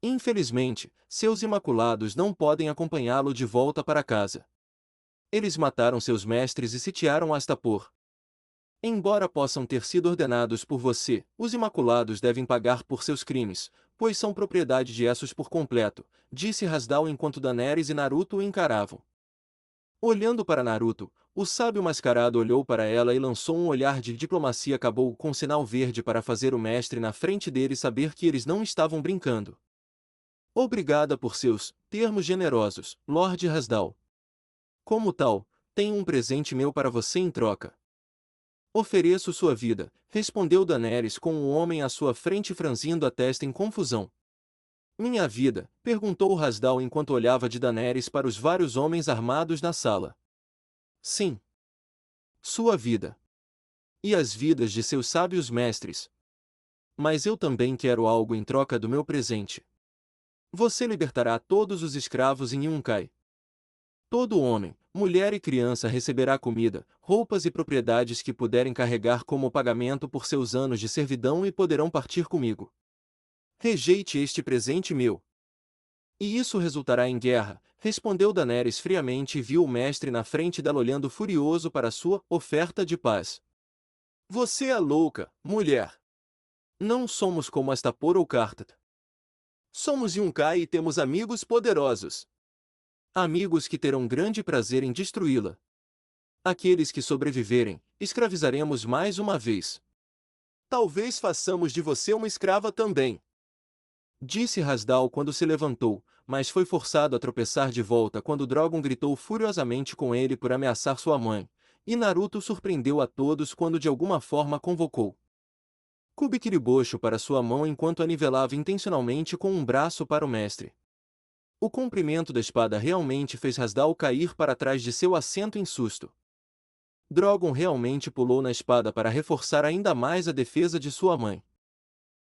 A: Infelizmente, seus imaculados não podem acompanhá-lo de volta para casa. Eles mataram seus mestres e sitiaram Astapor. Embora possam ter sido ordenados por você, os imaculados devem pagar por seus crimes, pois são propriedade de Essos por completo, disse Hasdal enquanto Daenerys e Naruto o encaravam. Olhando para Naruto, o sábio mascarado olhou para ela e lançou um olhar de diplomacia acabou com sinal verde para fazer o mestre na frente dele saber que eles não estavam brincando. Obrigada por seus termos generosos, Lord Hasdal. Como tal, tenho um presente meu para você em troca. Ofereço sua vida, respondeu Daenerys com o homem à sua frente franzindo a testa em confusão. Minha vida? Perguntou Hasdal enquanto olhava de Daenerys para os vários homens armados na sala. Sim. Sua vida. E as vidas de seus sábios mestres. Mas eu também quero algo em troca do meu presente. Você libertará todos os escravos em Yunkai. Todo homem, mulher e criança receberá comida, roupas e propriedades que puderem carregar como pagamento por seus anos de servidão e poderão partir comigo. Rejeite este presente meu. E isso resultará em guerra, respondeu Daenerys friamente e viu o mestre na frente dela olhando furioso para sua oferta de paz. Você é louca, mulher. Não somos como Astapor ou Kartat. Somos Yunkai e temos amigos poderosos. Amigos que terão grande prazer em destruí-la. Aqueles que sobreviverem, escravizaremos mais uma vez. Talvez façamos de você uma escrava também. Disse Hasdal quando se levantou, mas foi forçado a tropeçar de volta quando Drogon gritou furiosamente com ele por ameaçar sua mãe, e Naruto surpreendeu a todos quando de alguma forma convocou Kubikiribocho para sua mão enquanto a nivelava intencionalmente com um braço para o mestre. O comprimento da espada realmente fez Hasdal cair para trás de seu assento em susto. Drogon realmente pulou na espada para reforçar ainda mais a defesa de sua mãe.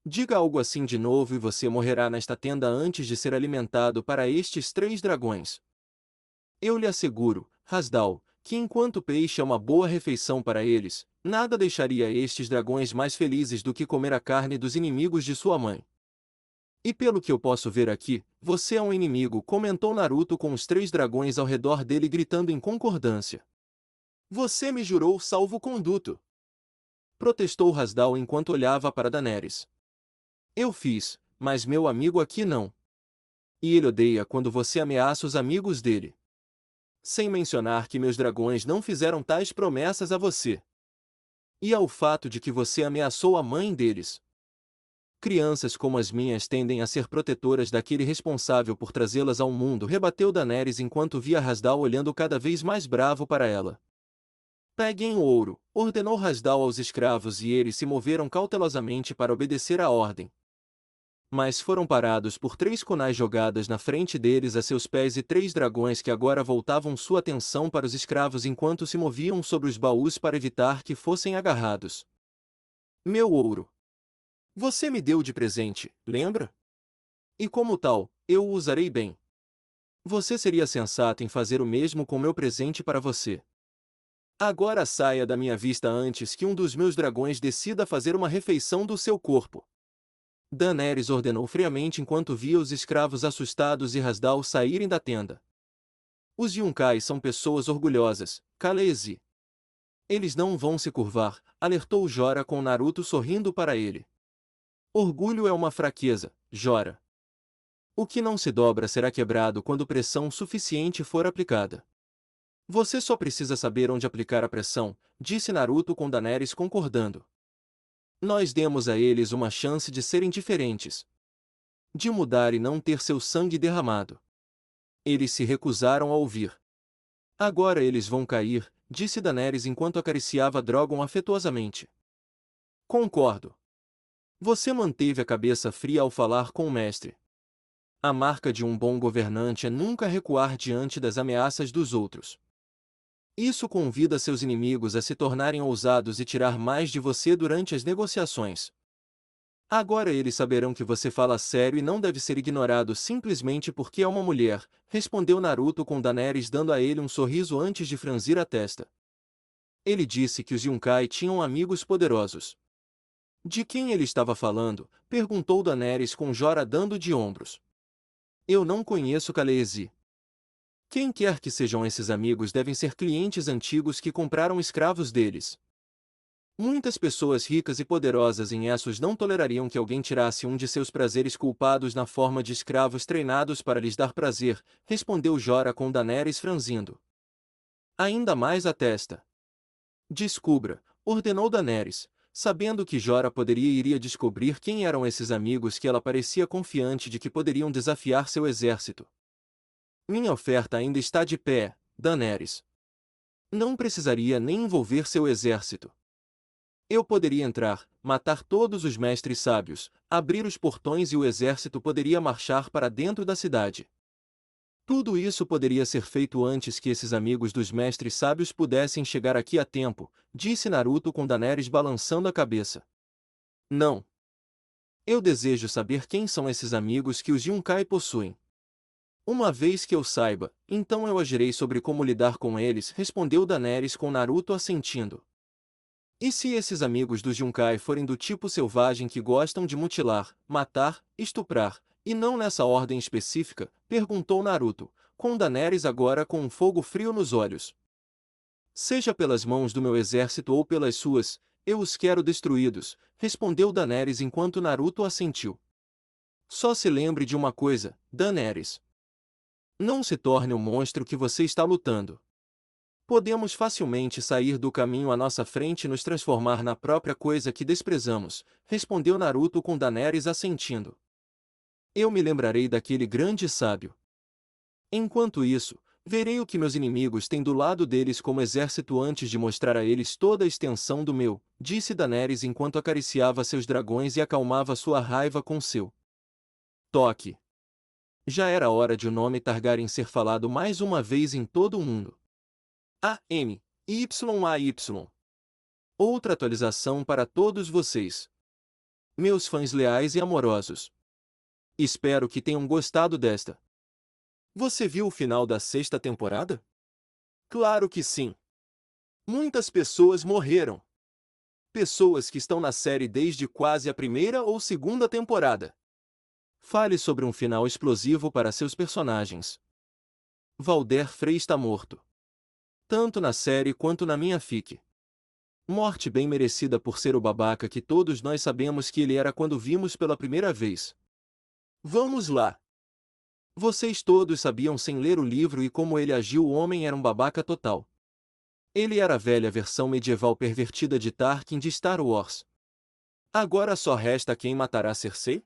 A: Diga algo assim de novo e você morrerá nesta tenda antes de ser alimentado para estes 3 dragões. Eu lhe asseguro, Hasdal, que enquanto peixe é uma boa refeição para eles, nada deixaria estes dragões mais felizes do que comer a carne dos inimigos de sua mãe. E pelo que eu posso ver aqui, você é um inimigo, comentou Naruto com os 3 dragões ao redor dele gritando em concordância. Você me jurou salvo-conduto, protestou Hasdal enquanto olhava para Daenerys. Eu fiz, mas meu amigo aqui não. E ele odeia quando você ameaça os amigos dele. Sem mencionar que meus dragões não fizeram tais promessas a você. E ao fato de que você ameaçou a mãe deles. Crianças como as minhas tendem a ser protetoras daquele responsável por trazê-las ao mundo, rebateu Daenerys enquanto via Hasdal olhando cada vez mais bravo para ela. Peguem o ouro, ordenou Hasdal aos escravos e eles se moveram cautelosamente para obedecer à ordem. Mas foram parados por 3 kunais jogadas na frente deles a seus pés e 3 dragões que agora voltavam sua atenção para os escravos enquanto se moviam sobre os baús para evitar que fossem agarrados. Meu ouro! Você me deu de presente, lembra? E como tal, eu o usarei bem. Você seria sensato em fazer o mesmo com meu presente para você. Agora saia da minha vista antes que um dos meus dragões decida fazer uma refeição do seu corpo. Daenerys ordenou friamente enquanto via os escravos assustados e Hasdal saírem da tenda. Os Yunkai são pessoas orgulhosas, Khaleesi. Eles não vão se curvar, alertou Jorah com Naruto sorrindo para ele. Orgulho é uma fraqueza, Jorah. O que não se dobra será quebrado quando pressão suficiente for aplicada. Você só precisa saber onde aplicar a pressão, disse Naruto com Daenerys concordando. Nós demos a eles uma chance de serem diferentes. De mudar e não ter seu sangue derramado. Eles se recusaram a ouvir. Agora eles vão cair, disse Daenerys enquanto acariciava Drogon afetuosamente. Concordo. Você manteve a cabeça fria ao falar com o mestre. A marca de um bom governante é nunca recuar diante das ameaças dos outros. Isso convida seus inimigos a se tornarem ousados e tirar mais de você durante as negociações. Agora eles saberão que você fala sério e não deve ser ignorado simplesmente porque é uma mulher, respondeu Naruto com Daenerys dando a ele um sorriso antes de franzir a testa. Ele disse que os Yunkai tinham amigos poderosos. De quem ele estava falando? Perguntou Daenerys com Jorah dando de ombros. Eu não conheço Khaleesi. Quem quer que sejam esses amigos devem ser clientes antigos que compraram escravos deles. Muitas pessoas ricas e poderosas em Essos não tolerariam que alguém tirasse um de seus prazeres culpados na forma de escravos treinados para lhes dar prazer, respondeu Jorah com Daenerys franzindo ainda mais a testa. Descubra, ordenou Daenerys, sabendo que Jorah poderia e iria descobrir quem eram esses amigos que ela parecia confiante de que poderiam desafiar seu exército. Minha oferta ainda está de pé, Daenerys. Não precisaria nem envolver seu exército. Eu poderia entrar, matar todos os mestres sábios, abrir os portões e o exército poderia marchar para dentro da cidade. Tudo isso poderia ser feito antes que esses amigos dos mestres sábios pudessem chegar aqui a tempo, disse Naruto com Daenerys balançando a cabeça. Não. Eu desejo saber quem são esses amigos que os Yunkai possuem. Uma vez que eu saiba, então eu agirei sobre como lidar com eles, respondeu Daenerys com Naruto assentindo. E se esses amigos dos Yunkai forem do tipo selvagem que gostam de mutilar, matar, estuprar, e não nessa ordem específica? Perguntou Naruto, com Daenerys agora com um fogo frio nos olhos. Seja pelas mãos do meu exército ou pelas suas, eu os quero destruídos, respondeu Daenerys enquanto Naruto assentiu. Só se lembre de uma coisa, Daenerys. Não se torne o monstro que você está lutando. Podemos facilmente sair do caminho à nossa frente e nos transformar na própria coisa que desprezamos, respondeu Naruto com Daenerys assentindo. Eu me lembrarei daquele grande sábio. Enquanto isso, verei o que meus inimigos têm do lado deles como exército antes de mostrar a eles toda a extensão do meu, disse Daenerys enquanto acariciava seus dragões e acalmava sua raiva com seu toque. Já era hora de o nome Targaryen ser falado mais uma vez em todo o mundo. A.M.Y.A.Y. Outra atualização para todos vocês. Meus fãs leais e amorosos. Espero que tenham gostado desta. Você viu o final da 6ª temporada? Claro que sim. Muitas pessoas morreram. Pessoas que estão na série desde quase a primeira ou segunda temporada. Fale sobre um final explosivo para seus personagens. Valder Frey está morto. Tanto na série quanto na minha fic. Morte bem merecida por ser o babaca que todos nós sabemos que ele era quando vimos pela primeira vez. Vamos lá. Vocês todos sabiam sem ler o livro e como ele agiu, o homem era um babaca total. Ele era a velha versão medieval pervertida de Tarkin de Star Wars. Agora só resta quem matará Cersei?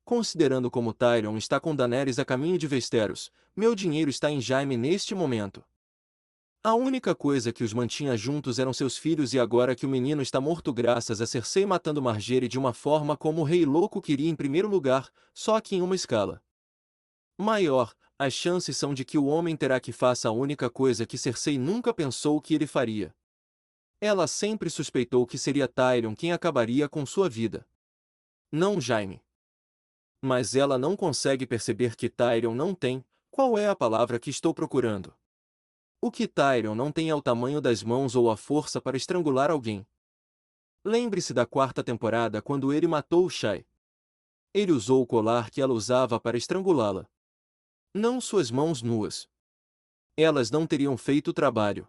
A: Considerando como Tyrion está com Daenerys a caminho de Westeros, meu dinheiro está em Jaime neste momento. A única coisa que os mantinha juntos eram seus filhos, e agora que o menino está morto graças a Cersei matando Margaery de uma forma como o Rei Louco queria em primeiro lugar, só que em uma escala maior, as chances são de que o homem terá que faça a única coisa que Cersei nunca pensou que ele faria. Ela sempre suspeitou que seria Tyrion quem acabaria com sua vida. Não Jaime. Mas ela não consegue perceber que Tyrion não tem, qual é a palavra que estou procurando? O que Tyrion não tem é o tamanho das mãos ou a força para estrangular alguém. Lembre-se da quarta temporada quando ele matou o Shai. Ele usou o colar que ela usava para estrangulá-la. Não suas mãos nuas. Elas não teriam feito o trabalho.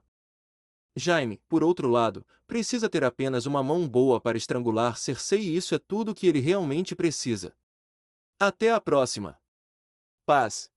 A: Jaime, por outro lado, precisa ter apenas uma mão boa para estrangular Cersei, e isso é tudo que ele realmente precisa. Até a próxima. Paz.